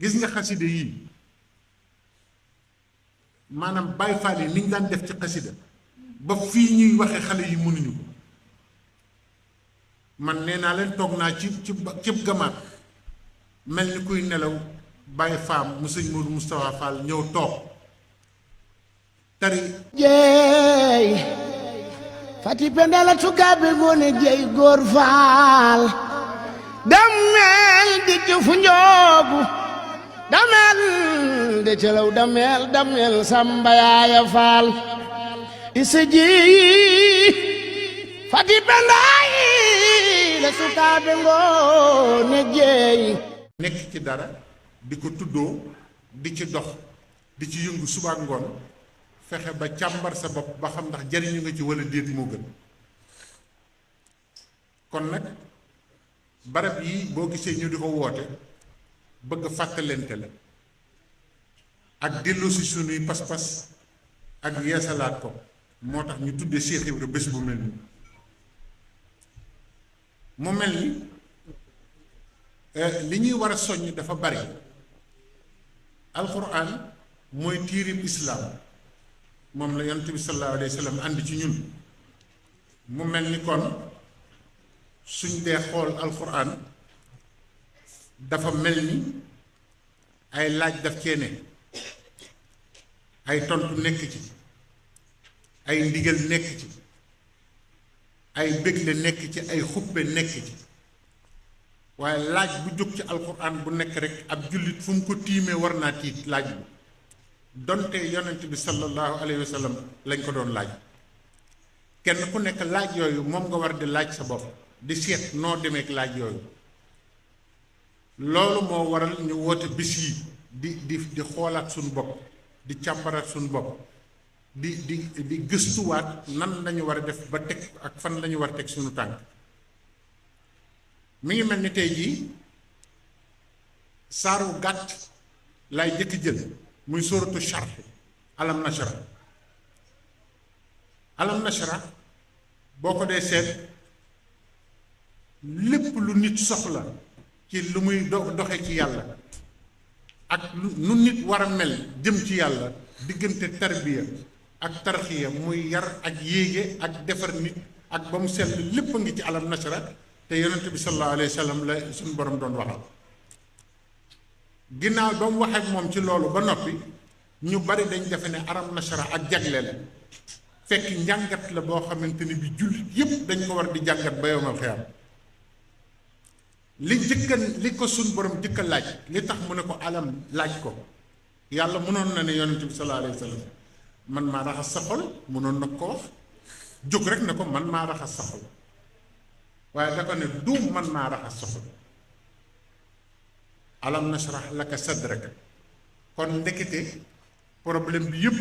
gis nga xasida yi maanaam Baay Faal yi niñ daan def ci xasida ba fii ñuy waxe xale yi mënuñu ko man nee naa leen toog naa ci gamaat mel ni kuy nelaw Baay Faam mu sëñ Moodu Moustapha Fall ñëw toog tari jeey fati pendala tugabe gone jeey góor faal damel di ci fu njoogu damel de celaw damel samba yaaya faal isa jeey fati pendayi la tugabe gone jeey nekk ci dara di ko tuddoo di ci dox di ci yëngu suba ak ngoon fexe ba càmbar sa bopp ba xam ndax jariñu nga ci walla déet moo gën kon nag barab yi boo gisee ñu di ko woote bëgg fàttalente la ak delloosi sunuy pas-pas ak yeesalaat ko moo tax ñu tuddee Cheikh Ibra bés bu mel ni mu mel ni li ñuy war a soññ dafa bari alxuraan mooy tiirib islaam moom la yonent bi sallallahu alayhi wa sallam ànd ci ñun mu mel ni kon suñ dee xool alxuraan dafa mel ni ay laaj daf cee ne ay tontu nekk ci ay ndigal nekk ci ay bégle nekk ci ay xuppe nekk ci waaye laaj bu jóg ci alxuraan bu nekk rek ab jullit fu mu ko tiimee war naa tiit laaj bi donte yonent bi sallallahu alayhi wa sallam lañ ko doon laaj kenn ku nekk laaj yooyu moom nga war di laaj sa bopp di seet noo demeek laaj yooyu loolu moo waral ñu woote bis yi di xoolaat suñu bopp di càmbaraat suñu bopp di gëstuwaat nan lañu war a def ba teg ak fan lañu war a teg suñu tànk mi ngi mel ni tey jii saaru gàtt lay jëkk jël muy sóoratu Sharh alam nashra boo ko dee seet lépp lu nit soxla ci lu muy doxe ci yàlla ak nu nit war a mel jëm ci yàlla diggante tarbiya ak tarxiya muy yar ak yéege ak defar nit ak ba mu sell lépp a ngi ci alam nashra te yonent bi sallallahu alayhi wa sallam la suñu borom doon waxal ginnaaw ba mu waxee ak moom ci loolu ba noppi ñu bari dañ defe ne alam nashra ak jagle la fekk njàngat la boo xamante ni bi jullit yépp dañ ko war di jàngat ba yowmal xiyaam li ko suñ borom jëkka laaj li tax mu ne ko alam laaj ko yàlla mënoon na ne yonent bi sallallahu alayhi wa sallam man maa raxas sa xol mënoon na ko wax jóg rek ne ko man maa raxas sa xol waaye da ko ne du man maa raxas sa xol alam nashrah laka sadraka kon ndekete problème bi yépp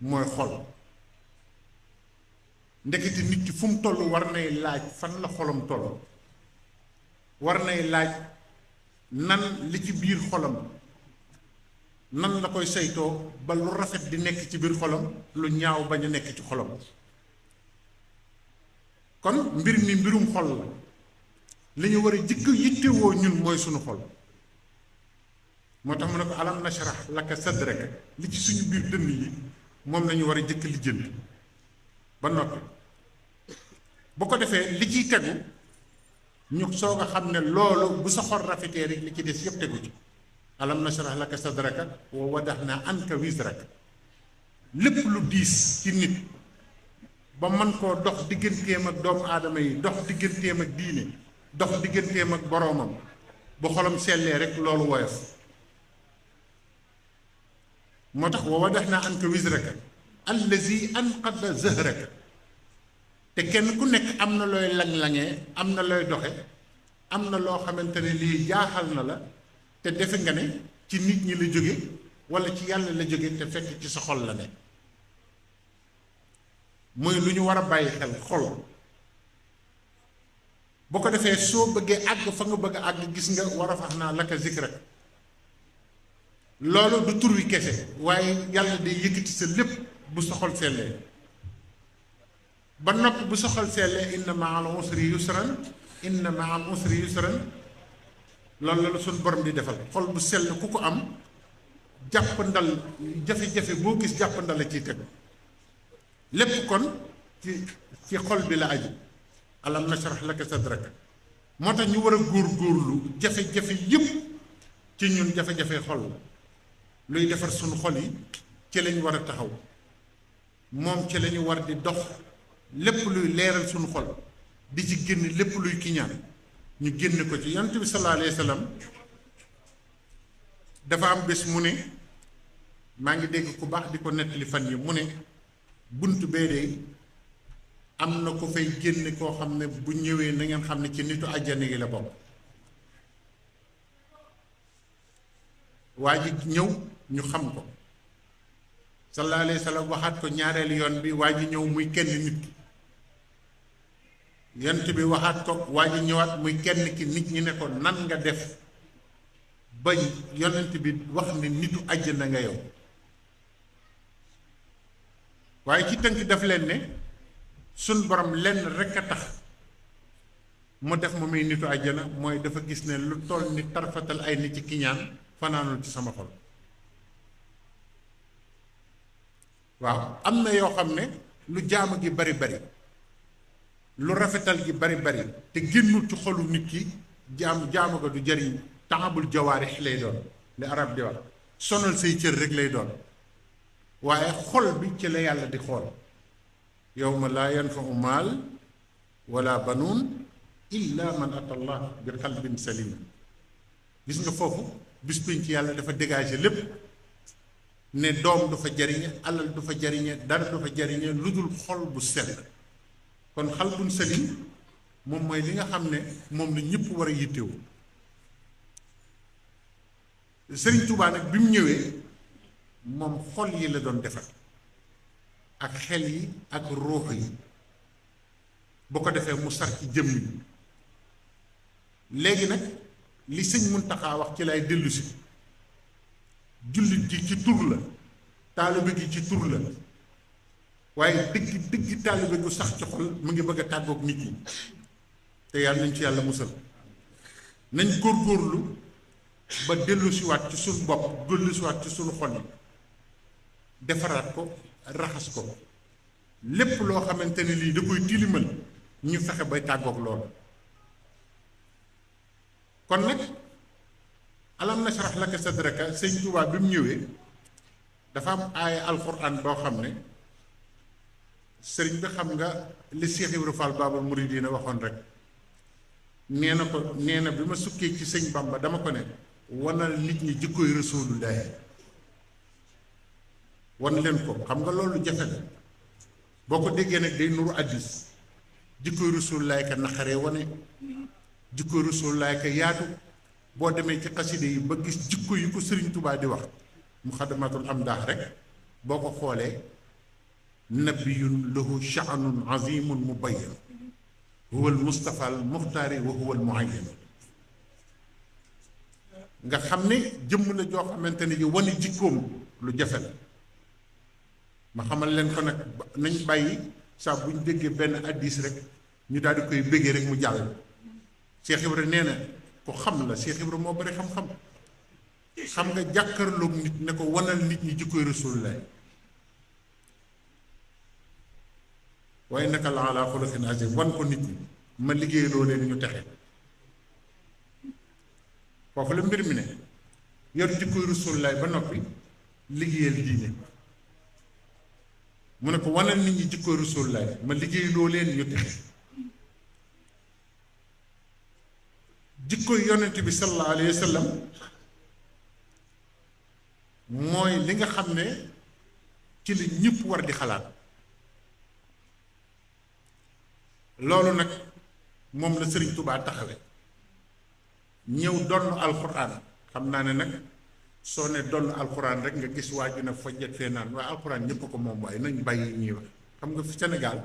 mooy xol ndekete nit ki fu mu toll war nay laaj fan la xolam toll war nay laaj nan li ci biir xolam nan la koy saytoo ba lu rafet di nekk ci biir xolam lu ñaaw bañ a nekk ci xolam kon mbir mi mbirum xol la li ñu war a jëkk yittewoo ñun mooy sunu xol moo tax mu ne ko alam nashrah laka sadraka li ci suñu biir dënn yi moom lañu war a jëkk lijjanti ba noppi bu ko defee li ciy tegu ñu soog a xam ne loolu bu sa xol rafetee rek li ci des yépp tegu ci alam nashrah laka sadraka wa wada'na anka wizraka lépp lu diis ci nit ba mën koo dox digganteem ak doomu aadama yi dox digganteem ak diine dox digganteem ak boroomam bu xolam sellee rek loolu woyof moo tax wa wada'na anka wizraka allazi anqada zahraka te kenn ku nekk am na looy lang-langee am na looy doxe am na loo xamante ne lii jaaxal na la te defe nga ne ci nit ñi la jóge walla ci yàlla la jóge te fekk ci sa xol la ne muy lu ñu war a bàyyi xel xol boo ko defee soo bëggee àgg fa nga bëgg a àgg gis nga war a fax naa laka zikrak loolu du tur wi kese waaye yàlla day yëkkati sa lépp bu sa xol sellee ba noppi bu sa xol sellee inna ma'al usri yusran inna ma'al usri yusran loolu la suñ borom di defal xol bu sell ku ko am jàpp ndal jafe-jafe boo gis jàpp ndal la ciy teg lépp kon ci xol bi la aju alam nashrah laka sadrak moo tax ñu war a góor-góorlu jafe-jafe yëpp ci ñun jafe-jafe xol la luy defar suñu xol yi ci lañu war a taxaw moom ci lañu war di dox lépp luy leeral suñu xol di ci génn lépp luy kiñaan ñu génn ko ci yonent bi sallallahu alayhi wa sallam dafa am bés mu ne maa ngi dégg ku baax di ko nettali fan yi mu ne bunt bee de am na ko fay génn koo xam ne bu ñëwee na ngeen xam ne ci nitu àjjana yi la bokk waa ji ñëw ñu xam ko sallallahu alayhi wa sallam waxaat ko ñaareelu yoon bi waa ji ñëw muy kenn nit ki yonent bi waxaat ko waa ji ñëwaat muy kenn ki nit ñi ne ko nan nga def ba yonent bi wax ne nitu àjjana nga yow waaye ci tënk daf leen ne suñ borom lenn rekk a tax mu def ma muy nitu àjjana mooy dafa gis ne lu toll ni tarfatal ay nit ci kiñaan fanaanul ci sama xol waaw am na yoo xam ne lu jaamu gi bari bari lu rafetal gi bari bari te génnul ci xolu nit ki jaamu ga du jariñ taxabul jawaarix lay doon li arab di wax sonal say cër rek lay doon waaye xol bi ci la yàlla di xool yawma laa yanfau maal wala banuun illa man ata allah bi qalbin salim gis nga foofu bis pénc ci yàlla dafa dégager lépp ne doom du fa jariñe alal du fa jariñe dara du fa jariñe lu dul xol bu sell kon xalbun salim moom mooy li nga xam ne moom la ñëpp war a yittewu Sëriñ Tuubaa nag bi mu ñëwee moom xol yi la doon defar ak xel yi ak ruux yi bu ko defee mu sar ci jëmm yi léegi nag li sëñ Muntaxa wax ci lay dellusi jullit gi ci tur la taalibe gi ci tur la waaye dëgg taalibe gu sax ci xol mu ngi bëgg a tàggoog nit ñi te yàlla nañ ci yàlla musal nañ góorgóorlu ba dellusiwaat ci suñu bopp dellusiwaat ci suñu xol yi defaraat ko raxas ko lépp loo xamante ne lii da koy tilimal ñu fexe bay tàggoog loolu kon nag alam nashrah laka sadraka sëñ Tuubaa bi mu ñëwee dafa am aaya alxuraan boo xam ne sëriñ bi xam nga li Cheikh Ibra Fall Baabul Muridiina waxoon rek nee na bi ma sukkee ci sëñ Bamba dama ko ne wanal nit ñi jikkoy Rasulullaahi wan leen ko xam nga loolu jafe la boo ko déggee nag day nuru addis jikkoy Rasulullaahi ka naqaree wane jikkoy Rasulullaahi ka yaatu boo demee ci xaside yi ba gis jikko yu ko sëriñ Tubaa di wax muxaddamatul amdaax rek boo ko xoolee nabiyun lahu sha'nun azimun mubayyan huwa al mustafa al muxtaari wa huwa al muayyan nga xam ne jëmm la joo xamante ne ji wane jikkoom lu jafe la ma xamal leen ko nag nañ bàyyi saa bu ñu déggee benn addis rek ñu daal di koy béggee rek mu jàll Cheikh Ibra nee na ko xam la Cheikh Ibra moo bari xam-xam xam nga jàkkarloog nit ne ko wanal nit ñi jikkoy Rasulullah waaye naka la ala xuluqin azim wan ko nit ñi ma liggéeyloo leen ñu texe foofu la mbir mi ne yor jikkoy Rasulullah ba noppi liggéeyal diine mu ne ko wanal nit ñi jikkoy Rasulullah ma liggéeyloo leen ñu texe jikkoy yonent bi sallallahu alayhi wa sallam mooy li nga xam ne ci la ñëpp war di xalaat loolu nag moom la Sëriñ Tubaa taxawe ñëw donn alxuraan xam naa ne nag soo ne donn alxuraan rek nga gis waa ju ne fojjat fee naan waaye alxuraan ñëpp ko moom waaye nañ bàyyi ñuy wax xam nga fi Sénégal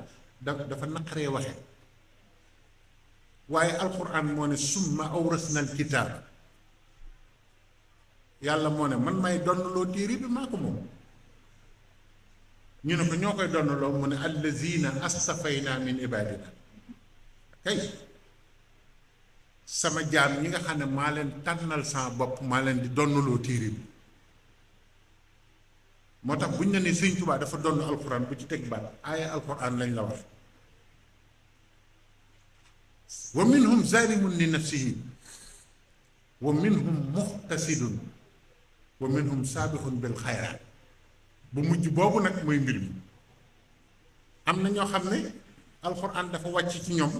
dafa naqaree waxe waaye alxuraan moo ne summa awrasna alkitaab yàlla moo ne man may donnaloo téere bi maa ko moom ñu ne ko ñoo koy donnaloo mu ne allazina astafayna min ibadina kay sama jaam ñi nga xam ne maa leen tànnal sama bopp maa leen di donnaloo téere bi moo tax buñ ne ne Sëñ Tuubaa dafa donn alxuraan bu ci teg baat aaya alxuraan lañ la wax wa minhum zalimun li nafsihi wa minhum muxtasidun wa minhum saabixun bil xayraat bu mujj boobu nag mooy mbir mi am na ñoo xam ne alxuraan dafa wàcc ci ñoom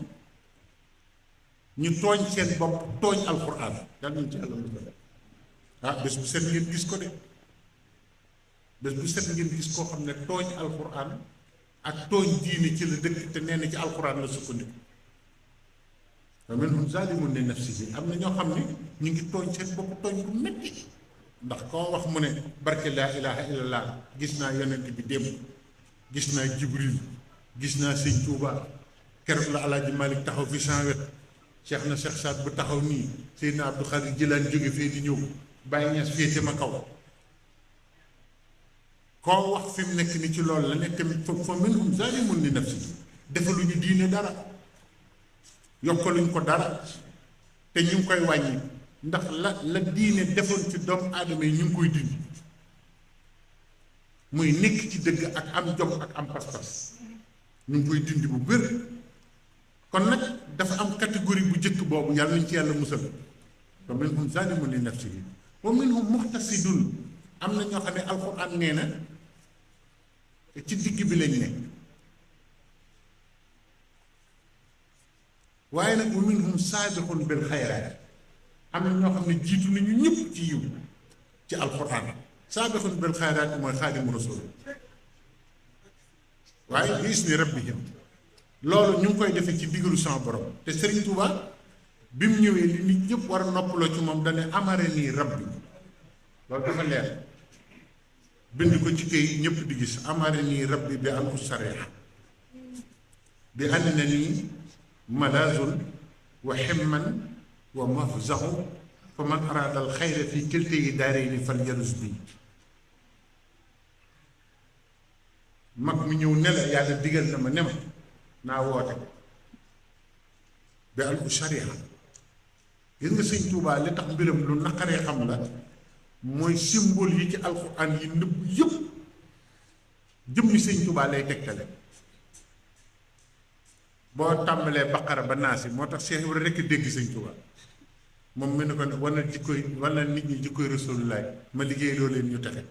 ñu tooñ seen bopp tooñ alxuraan dal nañ ci yàlla musal bés bu set ngeen gis ko de bés bu set ngeen gis koo xam ne tooñ alxuraan ak tooñ diine ci la dëkk te nee na ci alxuraan la sukkandiku wa minhum zalimun li nafsihi am na ñoo xam ne ñu ngi tooñ seen bopp tooñ bu metti ndax koo wax mu ne barke laa ilaha illallah gis naa yonent bi démb gis naa jibril gis naa sëñ Tuuba keroog la alaaji Malik taxaw fi sans wet cheikh na cheikh Saad bu taxaw nii Seydina Abdou Khadir Jilaan jóge fee di ñëw Baye Ñas féete ma kaw koo wax fi mu nekk ni ci loolu la nekk tamit fa minhum zalimun li nafsihi defaluñu diine dara yokkaluñ ko dara te ñu ngi koy wàññi ndax la diine defoon ci doomu aadama yi ñu ngi koy dindi muy nekk ci dëgg ak am jom ak am pas-pas ñu ngi koy dindi bu bër kon nag dafa am catégorie bu jëkk boobu yàlla nañ ci yàlla musal wa minhum zalimun li nafsihi wa minhum muxtasidun am na ñoo xam ne alxuraan nee na ci digg bi lañ ne waaye nag wa minhum saabixun bil xayraat am na ñoo xam ne jiitu nañu ñëpp ci yiw ci alxuraan saabixun bil xayraat mooy xaadimu rasul waaye bi isni rabbihim loolu ñu ngi koy defee ci digalu sama borom te Sëriñ Tuuba bi mu ñëwee li nit ñëpp war a noppaloo ci moom dane amare nii rabbi loolu dafa leer bind ko ci këy ñëpp di gis amare nii rabbi bi al usariya bi ànd na nii malazun wa himman wa mafzahu fa man araada al xayra fi kilta yi daarayni fal yarus bi mag mi ñëw ne la yàlla digal na ma ne ma naa woote bi al usariya gis nga Sëñ Tuubaa li tax mbiram lu naqaree xam la mooy symbole yi ci alxuraan yi nëbb yëpp jëmmi Sëñ Tuubaa lay tegtale boo tàmbalee baqara ba naasi moo tax Cheikh Ibrahima rekk dégg Sëñ Tuubaa moom mu ne ko wana jikkoy wana nit ñi jikkoy Rasulullaay ma liggéey loo leen ñu texe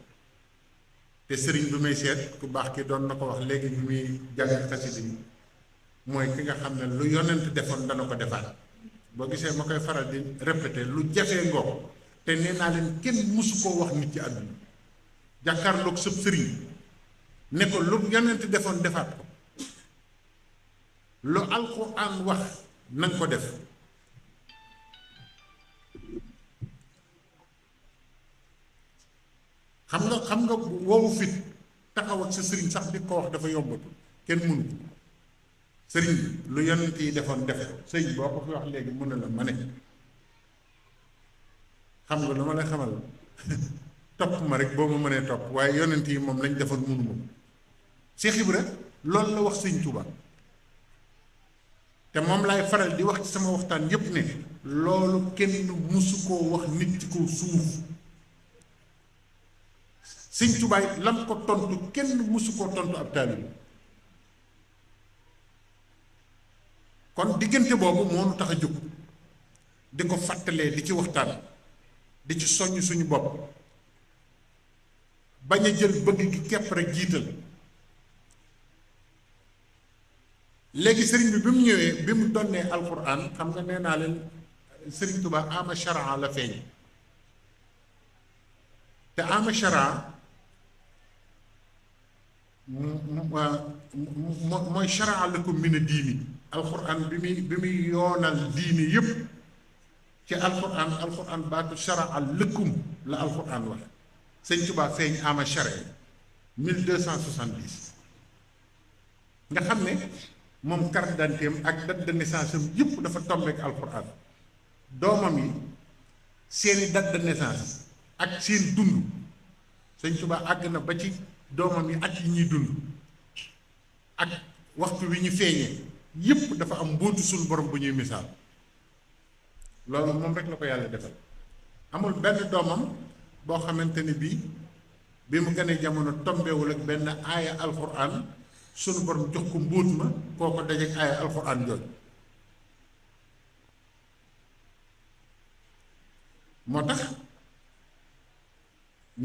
te sëriñ bi may seet ku baax ki doon na ko wax léegi bi muy jàng xasida yi mooy ki nga xam ne lu yonent defoon dana ko defaat boo gisee ma koy faral di répété lu jafee ngoog te nee naa leen kenn mësu koo wax nit ci àdduna jàkkaarloog sëb sëriñ ne ko lu yonent defoon defaat ko lu alxuraan wax nañ ko def xam nga woowu fit taxaw ak sa sëriñ sax di ko wax dafa yombatu kenn mënu ko sëriñ bi lu yonent yi defoon defe sëriñ boo ko fi wax léegi mën na la ma ne xam nga lu ma lay xamal topp ma rek boo ma mënee topp waaye yonent yi moom lañ defoon mënu ma Cheikh Ibra loolu la wax Sëñ Tuubaa te moom laay faral di wax ci sama waxtaan yépp ne loolu kenn musu koo wax nit ci kaw suuf Sëñ Tuubaa lam ko tontu kenn musu koo tontu ab taalibe kon diggante boobu moo nu tax a jóg di ko fàttalee di ci waxtaan di ci soññ suñu bopp bañ a jël bëgg gi képp rek jiital léegi sëriñ bi mu ñëwee bi mu donnee alquran xam nga nee naa leen sëriñ Tuubaa ama sharaa la feeñ te ama sharaa mooy sharaa la ko mën a diini alquran bi muy yoonal diini yépp ci alquran baatu sharaa lëkkum la alquran wax sëñ Tuubaa feeñ ama sharaa 1270 nga xam ne moom carte d'identité am ak date de naissance am yëpp dafa tombeek alxuraan doomam yi seeni date de naissance ak seen dund Sëñ Tuubaa àgg na ba ci doomam yi at yi ñuy dund ak waxtu wi ñu feeñee yëpp dafa am mbóotu suñu borom bu ñuy misaal loolu moom rek la ko yàlla defal amul benn doomam boo xamante ni bii bi mu gënee jamono tombewul ak benn aaya alxuraan sunu borom jox ko mbóot ma koo ko dajeek aaya alxuraan jooju moo tax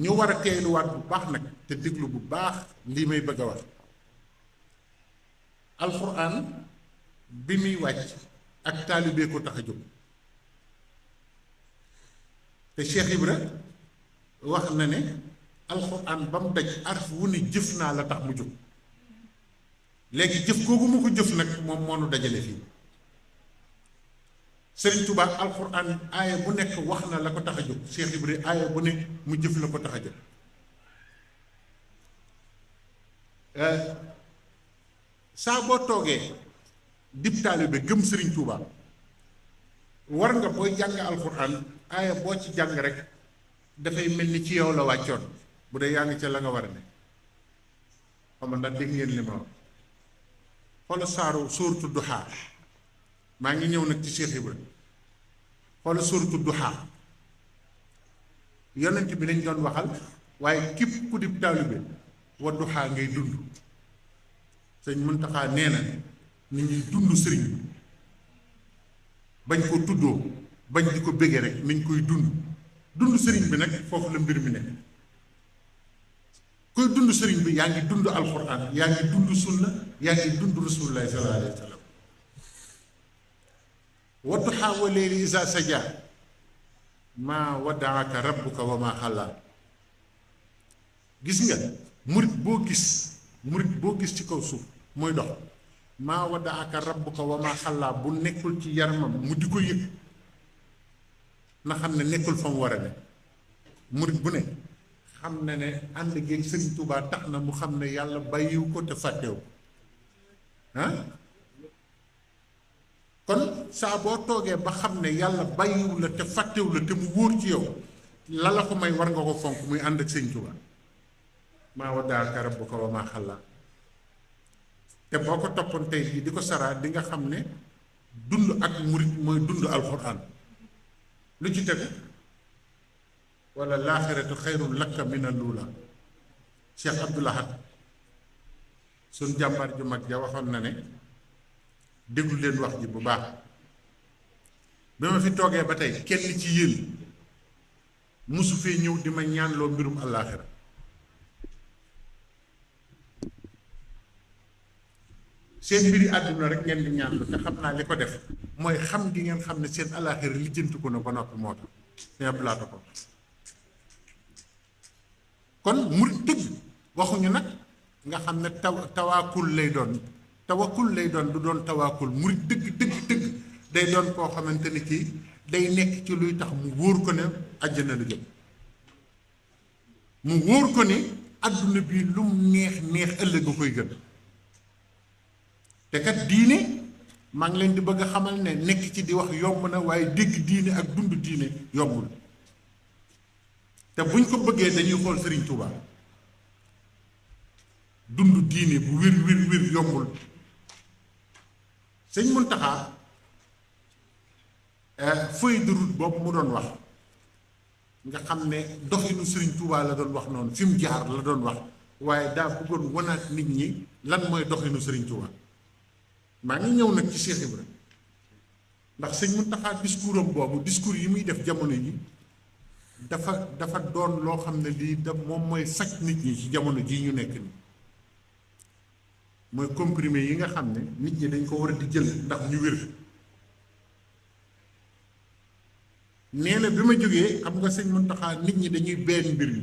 ñu war a teeyluwaat bu baax nag te déglu bu baax lii may bëgg a wax alxuraan bi muy wàcc ak taalibe ko tax a jóg te Cheikh Ibra wax na ne alxuraan ba mu daj arf wu ne jëf naa la tax mu jóg léegi jëf googu mu ko jëf nag moom moo nu dajale fii Sëriñ Tuubaa alxuraan aaya bu nekk wax na la ko tax a jóg Cheikh Ibra aaya bu ne mu jëf la ko tax a jóg saa boo toogee dib taalibe gëm Sëriñ Tuubaa war nga booy jàng alxuraan aaya boo ci jàng rek dafay mel ni ci yow la wàccoon bu dee yaa ngi ca la nga war a ne xam ndax dégg ngeen li ma wax xoola saaru suuratu duhaa maa ngi ñëw nag ci Cheikh Ibra xoola suuratu duhaa yonent bi lañ doon waxal waaye képp ku dib taalibe wa duhaa ngay dund sëñ Muntaxa nee na nit ñuy dund sëriñ bi bañ ko tuddoo bañ di ko béggee rek nañ koy dund sëriñ bi nag foofu la mbir mi nekk koy dund sëriñ bi yaa ngi dund alxuraan yaa ngi dund sunna yaa ngi dund rasulullahi sallallahu alayhi wa sallam wa duhaa wa layli izaa sajaa maa waddaaka rabbuka wa maa xalaa gis nga murit boo gis ci kaw suuf mooy dox maa waddaaka rabbuka wa maa xalaa bu nekkul ci yaramam mu di ko yëg na xam ne nekkul fa mu war a ne murit bu ne xam na ne ànd geeg Sëriñ Tuubaa tax na mu xam ne yàlla bàyyiwu ko te fàttewu ah kon saa boo toogee ba xam ne yàlla bàyyiwu la te fàttewu la te mu wóor ci yow la la ko may war nga ko fonk muy ànd ak Sëriñ Tuubaa maa waddaaka rabbuka wa maa xalaa te boo ko toppoon tey jii di ko saraa di nga xam ne dund ak murit mooy dund alxuraan lu ci tegu wala laaxiratu xayrun laka mina luula Cheikh Abdoul Ahad suñ jàmbaar ju mag ja waxoon na ne déglu leen wax ji bu baax bi ma fi toogee ba tey kenn ci yéen musu fee ñëw di ma ñaanloo mbirum àllaaxira seen mbiri àdduna rek ngeen di ñaanlu te xam naa li ko def mooy xam gi ngeen xam ne seen àllaaxira lijjanti ko na ba noppi moo tax seen blaata ko kon murit dëgg waxuñu nag nga xam ne tawaakul lay doon du doon tawaakul murit dëgg day doon koo xamante ni kii day nekk ci luy tax mu wóor ko ne àjjana la jëm mu wóor ko ne àdduna bi lu mu neex ëllëg a koy gën te kat diine maa ngi leen di bëgg a xamal ne nekk ci di wax yomb na waaye dégg diine ak dund diine yombul te buñ ko bëggee dañuy xool Sëriñ Tuubaa dund diine bu wir yombul sëñ Muntaxa feuille de route boobu mu doon wax nga xam ne doxinu Sëriñ Tuubaa la doon wax noonu fi mu jaar la doon wax waaye daa bëggoon wanaat nit ñi lan mooy doxinu Sëriñ Tuubaa maa ngi ñëw nag ci Cheikh Ibra ndax sëñ Muntaxa discours am boobu discours yi muy def jamono yi dafa doon loo xam ne lii moom mooy faj nit ñi ci jamono jii ñu nekk nii mooy comprimé yi nga xam ne nit ñi dañ ko war a di jël ndax ñu wér nee na bi ma jógee xam nga sëñ Muntaxa nit ñi dañuy benn mbir mi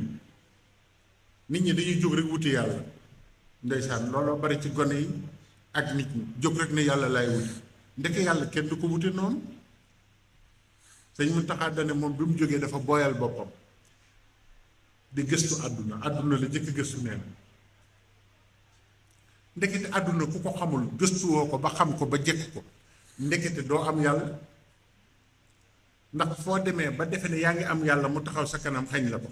nit ñi dañuy jóg rek wuti yàlla ndeysaan looloo bari ci gone yi ak nit ñi jóg rek ne yàlla laay wuti ndeke yàlla kenn du ko wute noonu sëñ Muntaxa dane moom bi mu jógee dafa booyal boppam di gëstu àdduna la jëkk gëstu nee na ndekete àdduna ku ko xamul gëstuwoo ko ba xam ko ba jekk ko ndekete doo am yàlla ndax foo demee ba defe ne yaa ngi am yàlla mu taxaw sa kanam xañ la ko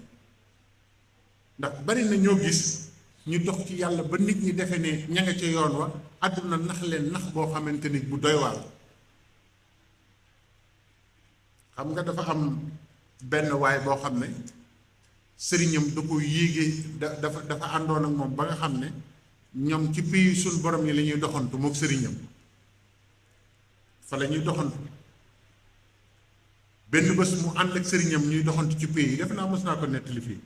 ndax bari na ñoo gis ñu dox ci yàlla ba nit ñi defe ne ña nga ca yoon wa àdduna nax leen nax boo xamante ni bu doy waar xam nga dafa am benn waay boo xam ne sëriñam da ko yéegee dafa àndoon ak moom ba nga xam ne ñoom ci pays suñ borom yi la ñuy doxantu mook sëriñam fa la ñuy doxantu benn bés mu ànd ak sëriñam ñuy doxantu ci pays yi def naa mos naa ko nettali fii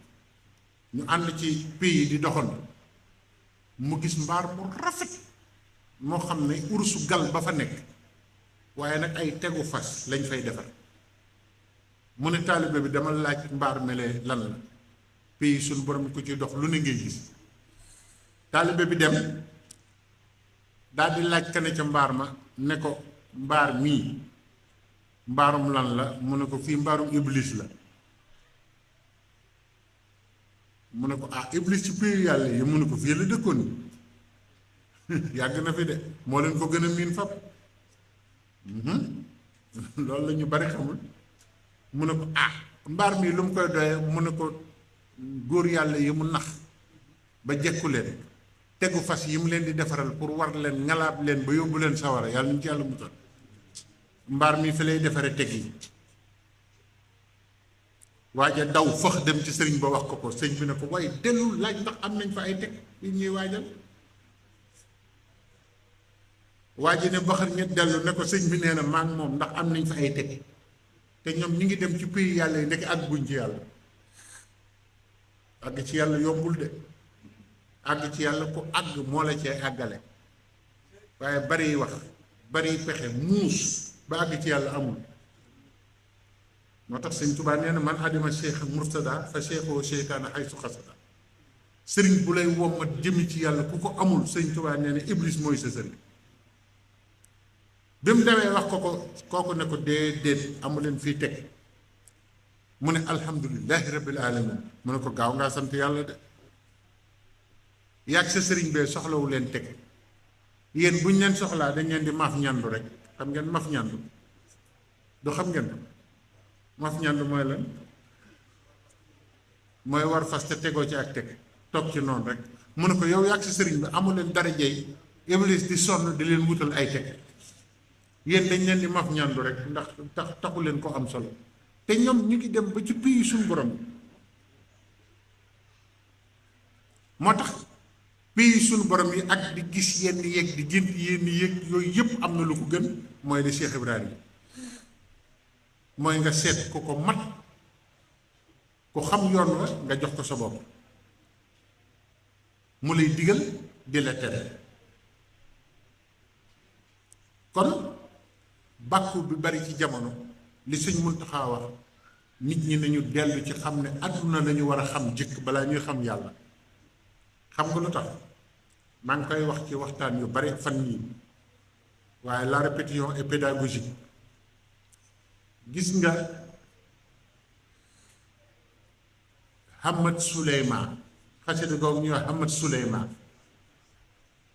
ñu ànd ci pays yi di doxantu mu gis mbaar mu rafet moo xam ne urusu gal ba fa nekk waaye nag ay tegu fas lañ fay defar mu ne taalibe bi dama laaj mbaar mele lan la pays suñu borom ko ci dox lu ne ngay gis taalibe bi dem daal di laaj kane ca mbaar ma ne ko mbaar mii mbaarum lan la mu ne ko fii mbaarum iblis la mu ne ko ah iblis ci pays yàlla yi mu ne ko fii la dëkkoon yàgg na fi de moo leen ko gën a miin fab loolu la ñu bari xamul mu ne ko ah mbaar mii lu mu koy doyee mu ne ko góor yàlla yi mu nax ba jekku leen tegu fas yi mu leen di defaral pour war leen ngalaab leen ba yóbbu leen sawara yàlla ñu ci yàlla musal mbaar mi fi lay defare teg yi waaja daw fëx dem ci sëriñ ba wax ko sëñ bi ne ko waaye dellu laaj ndax am nañ fa ay teg yi ñuy waajal waaji ne baxar ñett dellu ne ko sëñ bi nee na maa ngi moom ndax am nañ fa ay teg te ñoom ñi ngi dem ci pays yàlla yi ndekk àgg buñ ci yàlla àgg ci yàlla yombul de àgg ci yàlla ku àgg moo la cee àggale waaye bari wax bari pexe muus ba àgg ci yàlla amul moo tax sëñ Tuubaa nee na man adima cheikh murtada fa cheikhoo cheytaana xaysu xasada sëriñ bu lay wommat jëmi ci yàlla ku ko amul sëñ Tuubaa nee na iblis mooy sa sëriñ bi mu demee wax ko kooku ne ko déedéet amuleen fii teg mu ne alhamdulilahi rabbil alamin mu ne ko gaaw ngaa sant yàlla de yàgg sa sëriñ bee soxlawu leen teg yéen buñ leen soxlaa dañ leen di maaf ñandu rek xam ngeen maaf ñandu du xam ngeen maaf ñandu mooy lan mooy war fas te tegoo ci ak teg toog ci noonu rek mu ne ko yow yàgg sa sëriñ bi amuleen dara jey iblis di sonn di leen wutal ay teg yéen dañ leen di maf ñandu rek ndax taxu leen ko am solo te ñoom ñu ngi dem ba ci pays suñu borom moo tax pays suñu borom yi ak di gis yenn yeeg di gént yenn yeeg yooyu yëpp am na lu ko gën mooy li Cheikh Ibrahima mooy nga seet ku ko mat ku xam yoon wa nga jox ko sa bopp mu lay digal di la tere kon bàkku bi bari ci jamono li Sëñ Muntaxa wax nit ñi nañu dellu ci xam ne àdduna lañu war a xam jëkk balaa ñuy xam yàlla xam nga lu tax maa ngi koy wax ci waxtaan yu bari fan yii waaye la répétition est pédagogique gis nga Hamad Suleymaan xasida googu ñuy wax Hamad Suleymaan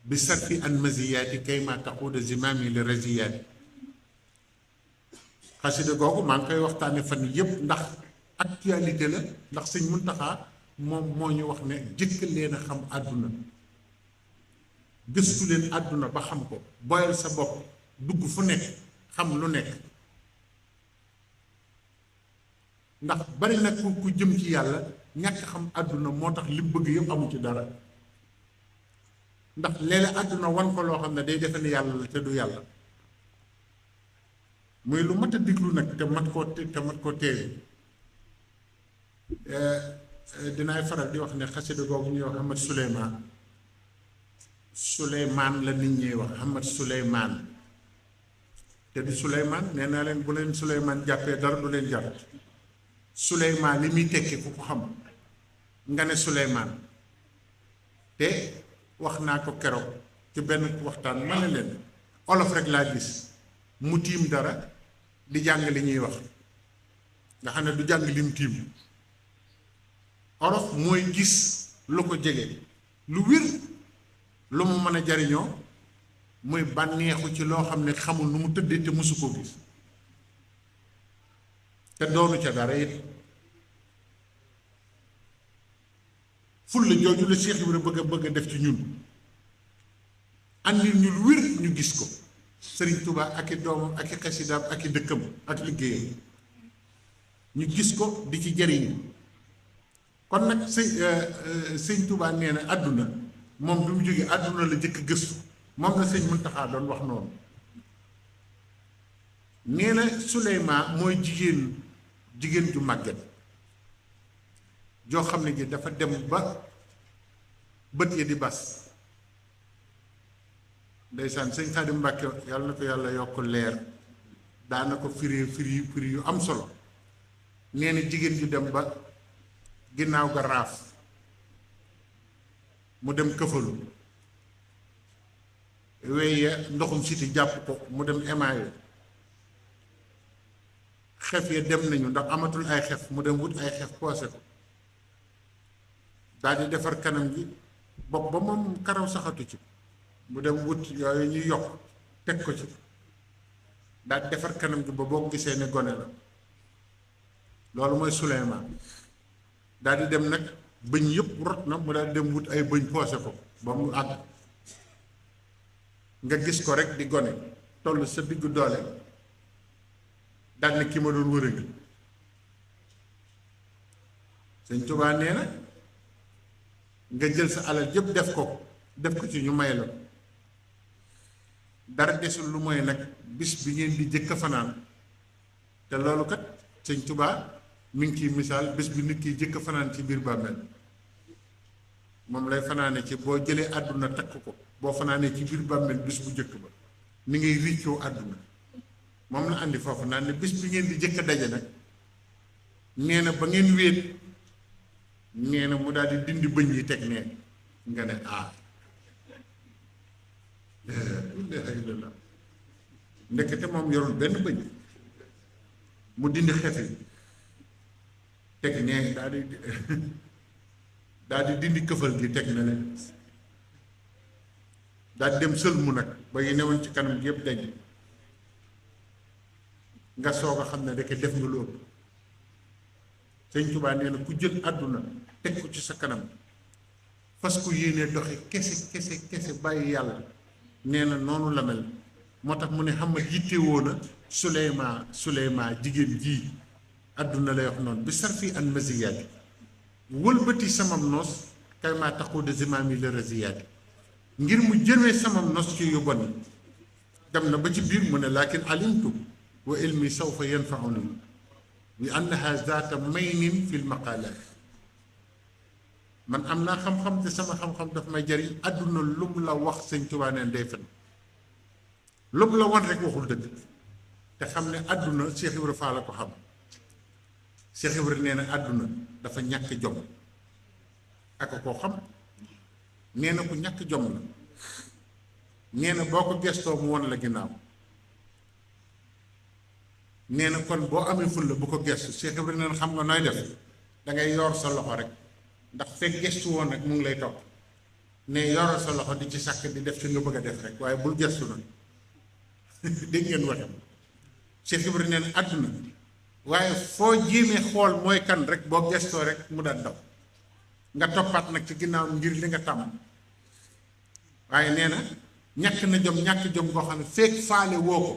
bi sarfi an maziyaati kay ma taquuda zimaami li raziyaati xasida googu maa ngi koy waxtaane fan yépp ndax actualité la ndax Sëñ Muntaxa moom moo ñu wax ne jëkk leen a xam àdduna gëstu leen àdduna ba xam ko boyal sa bopp dugg fu nekk xam lu nekk ndax bari na ku jëm ci yàlla ñàkk xam àdduna moo tax li bëgg yëpp amu ci dara ndax léeg-léeg àdduna wan ko loo xam ne day defe ne yàlla la te du yàlla muy lu mat a diglu nag te mat koo teewi dinaay faral di wax ne xasida googu ñuy wax Ahmad Suleymaan la nit ñuy wax Ahmad Suleymaan te du Suleymaan nee naa leen bu leen Suleymaan jàppee dara du leen jàpp Suleymaan li muy tekki ku ko xam nga ne Suleymaan te wax naa ko keroog ci benn waxtaan ma ne leen olof rek laa gis mu tiim dara di jàng li ñuy wax nga xam ne du jàng lim tiim olof mooy gis lu ko jege lu wir lu mu mën a jariñoo muy bànneexu ci loo xam ne xamul nu mu tëddee te mësu koo gis te doonu ca dara it fulla jooju la Cheikh Ibrahima bëgg a def ci ñun andil ñu lu wér ñu gis ko Sëriñ Tuubaa ak i doomam ak i xasidaam ak i dëkkam ak liggéeyam ñu gis ko di ci jëriñu. kon nag sëñ Tuubaa nee na àdduna moom bi mu jógee àdduna la jëkk gëstu moom la sëñ Muntaxaa doon wax noonu. nee na Suleymaan mooy jigéen ju màgget joo xam ne ji dafa dem ba bët ya di bas. ndeysaan sëñ Xaadim Mbàkke yàlla na ko yàlla yokk leer daana ko firi yu am solo. nee na jigéen ju dem ba ginnaaw ga raaf mu dem këfalu weye ndoxum siti jàpp ko mu dem émaillé xef ya dem nañu ndax amatul ay xef mu dem wut ay xef poose ko daal di defar kanam gi bopp ba moom karaw saxatu ci mu dem wut yooyu ñu yokk teg ko ci daal di defar kanam gi ba boo gisee ne gone la. loolu mooy Suleymaan daal di dem nag bëñ yëpp rot na mu daal di dem wut ay bëñ poose ko ba mu àgg nga gis ko rek di gone toll sa diggu doole daal ne ki ma doon wër a ngi. Sëñ Tuubaa nee na nga jël sa alal yëpp def ko ci ñu may la dara desul lu mooy nag bis bi ngeen di jëkk a fanaan te loolu kat Sëñ Tuubaa mi ngi ciy misaal bés bi nit ki jëkk fanaan ci biir bàmmeel moom lay fanaane ci boo jëlee àdduna takk ko boo fanaanee ci biir bàmmeel bés bu jëkk ba ni ngay riccoo àdduna moom la andi foofu naan ne bés bi ngeen di jëkk daje nag nee na ba ngeen wéet nee na mu daal di dindi bëñ yi teg nee nga ne ilaha illallah ndekete moom yorul benn bëñ mu dindi xef yi teg nee daal di dindi këfal gi teg na leen daal di dem sëlmu nag ba yi newoon ci kanam gi yëpp dañ nga soog a xam ne rek def nga lu ëpp. Sëñ Tuubaa nee na ku jël àdduna teg ko ci sa kanam fas ku yéenee doxe kese bàyyi yàlla nee na noonu la mel. moo tax mu ne xam nga yittewoo na Suleymaan jigéen jii àdduna lay wax noonu bi sarfi an maziyaati wëlbati samam noos kay maa taxu de zimaami la raziyaati ngir mu jëmee samam noos ci yu bon dem na ba ci biir mu ne laakin alimtu wa ilmi sawfa yanfauni bi annaha zaata maynin fil maqaalaat man am naa xam-xam te sama xam-xam daf may jariñ àdduna lu mu la wax Sëñ Tuubaa neen day fen lu mu la wan rek waxul dëgg te xam ne àdduna Cheikh Ibra Fall la ko xam Cheikh Ibra nee na àdduna dafa ñàkk jom ak koo xam nee na ku ñàkk jom la nee na boo ko gestoo mu won la ginnaaw nee na kon boo amee ful la bu ko gestu Cheikh Ibra nee na xam nga nooy def dangay yor sa loxo rek ndax fekk gestu woon nag mu ngi lay topp ne yoral sa loxo di ci sàkk di def ci nga bëgg a def rek waaye bul gestu nag dégg ngeen waxam Cheikh Ibra nee na àdduna waaye foo jéemee xool mooy kan rek boo gestoo rek mu daan daw nga toppaat nag ci ginnaaw ngir li nga tàmm waaye nee na ñàkk na jom goo xam ne fekk faale woo ko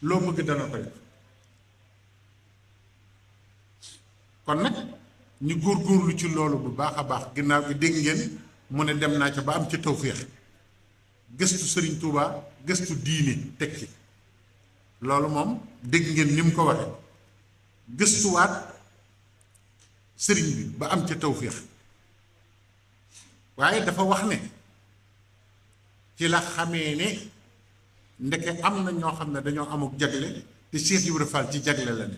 loo bëgg dana koy kon nag ñu góorgóorlu ci loolu bu baax a baax ginnaaw gi dégg ngeen mu ne dem naa ca ba am ci tawféex gëstu Sëriñ Tuubaa gëstu diine teg ci loolu moom dégg ngeen ni mu ko waxe gëstuwaat sëriñ bi ba am ca tawféex waaye dafa wax ne ci la xamee ne ndeke am na ñoo xam ne dañoo amuk jagle te Cheikh Ibra Fall ci jagle la ne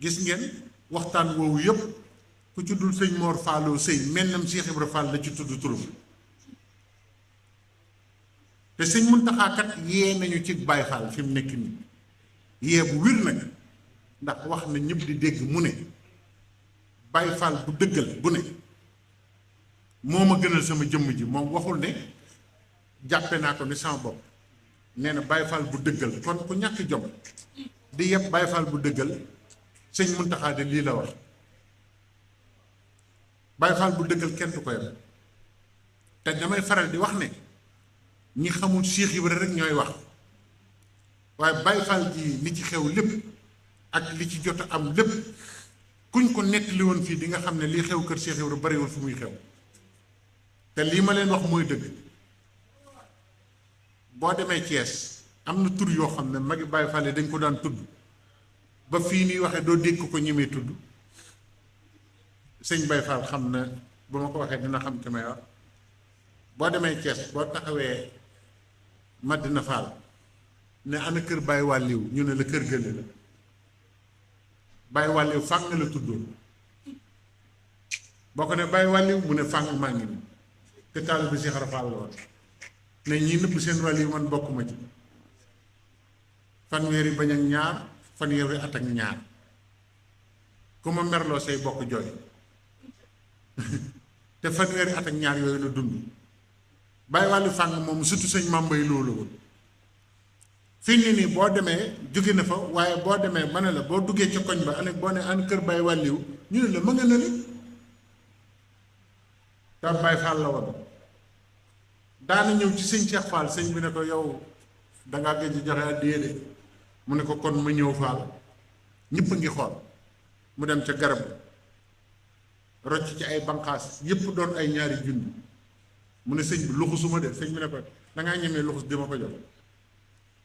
gis ngeen waxtaan woowu yépp ku ci dul sëñ Mor Fallou sëy mennam Cheikh Ibra Fall la ci tudd turam te sëñ Muntaxaa kat yee nañu ci Baay Faal fi mu nekk nii yee bu wir nag ndax wax na ñëpp di dégg mu ne Baay Faal bu dëggal bu ne moo ma gënal sama jëmm ji moom waxul ne jàppe naa ko ni sama bopp nee na Baay Faal bu dëggal kon ku ñàkk jom di yëpp Baay Faal bu dëggal sëñ Muntaxaa de lii la wax Baay Faal bu dëggal kenn du ko yem te damay faral di wax ne ñi xamul Cheikh Ibra rek ñooy wax waaye Baay Faal ji li ci xew lépp ak li ci jot a am lépp kuñ ko nettali woon fii di nga xam ne lii xew kër Cheikh Ibra bariwul fu muy xew te lii ma leen wax mooy dëgg. boo demee Thiès am na tur yoo xam ne magi Baye Fall dañ ko daan tudd ba fii nii waxee doo dégg ko ñemee tudd sëñ Baye Fall xam na bu ma ko waxee dina xam ki may wax boo demee Thiès boo taxawee Madina Fall ne ana kër Baye Wàlliw ñu ne la kër gële la Baye Wàlliw fàng la tuddoon boo ko ne Baye Wàlliw mu ne fàng maa ngi nii te taal bi Cheikh Ibra Fall la woon ne ñi nëbb seen wàlliw man bokkuma ci fanweeri bañ ak ñaar fanweeri at ak ñaar ku ma merloo say bokk jooy te fanweeri at ak ñaar yooyu la dund Baye Wàlliw fàng moom surtout sëñ Mambay loolu woon fii nii nii boo demee jóge na fa waaye boo demee ma ne la boo duggee ca koñ ba ane boo ne an kër Baye Wàlliw ñu ne la ma nga nële te Baye Fall la woon daana ñëw ci sëñ Cheikh Fall sëñ bi ne ko yow dangaa gëj joxe addiya de mu ne ko kon ma ñëw Fall ñëpp a ngi xool mu dem ca garab rocc ci ay banqaas yépp doon ay ñaari junni mu ne sëñ bi luxusuma de sëñ bi ne ko dangaa ñemee luxus di ma ko jox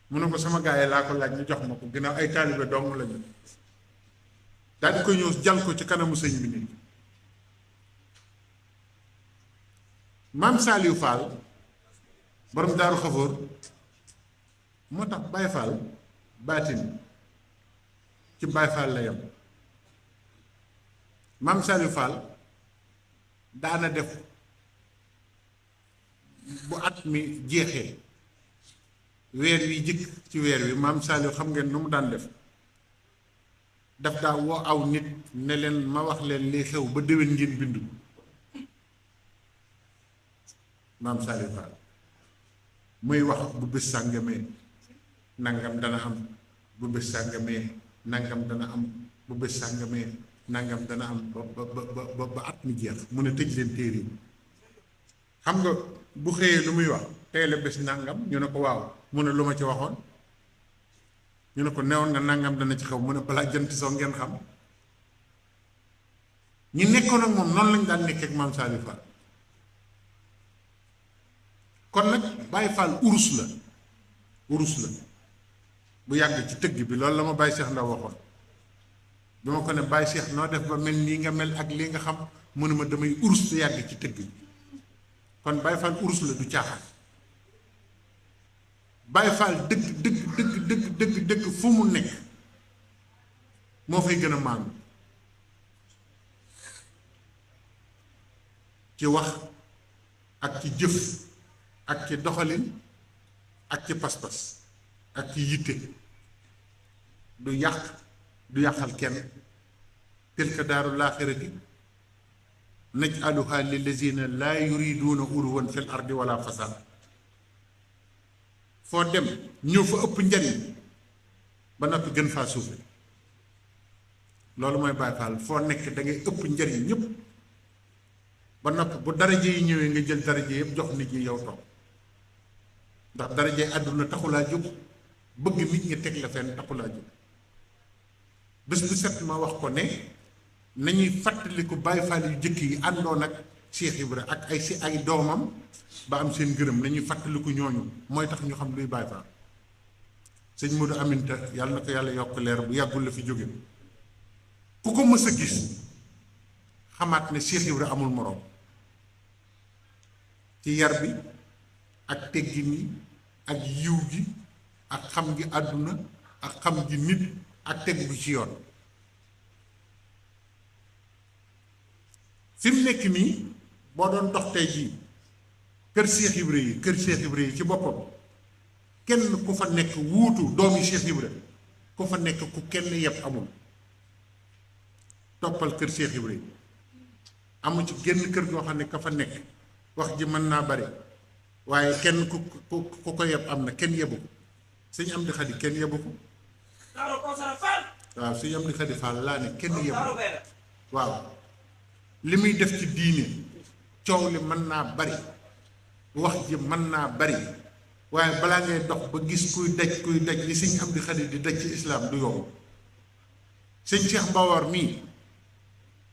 mu ne ko sama gaay laa ko laaj ñu jox ma ko ginnaaw ay taalibe dong lañu daal di koy ñëw jal ko ci kanamu sëñ bi nii maam Saliou Fall borom daaru xafoor moo tax Baye Fall baatin ci Baye Fall la yem maam Saliou Fall daana def bu at mi jeexee weer wi jëkk ci weer wi maam Saliou xam ngeen nu mu daan daf daa woo aw nit ne leen ma wax leen li xew ba déwén ngeen bindu maam Saliou Fall muy wax bu bés sàngamee nangam dana am bu bés sàngamee nangam dana am bu bés sàngamee nangam dana am ba at mi jeex mu ne tëj leen téere yi xam nga bu xëyee lu muy wax tey la bés nangam ñu ne ko waaw mu ne lu ma ci waxoon ñu ne ko newoon nga nangam dana ci xew mu ne balaa jant soo ngeen xam ñi nekkoon ak moom noonu lañ daan nekkee ak maam Saliou Fall kon nag Baye Fall urus la bu yàgg ci tëgg bi loolu la ma Baye Cheikh Ndaw waxoon bi ma ko ne Baye Cheikh noo def ba mel nii nga mel ak lii nga xam mu ne ma damay urus te yàgg ci tëgg bi kon Baye Fall urus la du caaxaan Baye Fall dëgg fu mu nekk moo fay gën a maandu ci wax ak ci jëf ak ci doxalin ak ci pas-pas ak ci yitte du yàqal kenn tilka daaru laaxirati naj'aluha lillazina laa yuriduuna uluwan fil ardi wala fasaad foo dem ñëw fa ëpp njariñ ba noppi gën faa suufe loolu mooy Baye Fall foo nekk da ngay ëpp njariñ ñëpp ba noppi bu daraje yi ñëwee nga jël daraje yëpp jox nit ñi yow toog ndax daraje àdduna taxulaa jóg bëgg nit ñi teg la fenn taxulaa jóg bés bu set ma wax ko ne nañuy fàttaliku Baye Fall yu jëkk yi àndoon ak Cheikh Ibra ak ay doomam ba am seen gërëm nañuy fàttaliku ñooñu mooy tax ñu xam luy Baye Fall sëñ Modou Aminta yàlla na ko yàlla yokk leer bu yàggul la fi jóge ku ko mës a gis xamaat ne Cheikh Ibra amul moroom ci yar bi ak teggin yi ak yiw gi ak xam gi àdduna ak xam gi nit ak tegu gi ci yoon fi mu nekk nii boo doon dox tey jii kër Cheikh Ibra yi ci boppam kenn ku fa nekk wuutu doomi Cheikh Ibra ku fa nekk ku kenn yeb amul toppal kër Cheikh Ibra yi amu ci genn kër goo xam ne ka fa nekk wax ji mën naa bari waaye kenn ku ko yeb am na kenn yebu ko sëñ Amdi Xadi kenn yebu ko waaw sëñ Amdi Xadi Fall laa ne kenn yebu ko waaw li muy def ci diine coow li mën naa bari wax ji mën naa bari waaye balaa ngay dox ba gis kuy daj li sëñ Amdi Xadi di daj ci islaam du yomb sëñ Cheikh Mbawar mii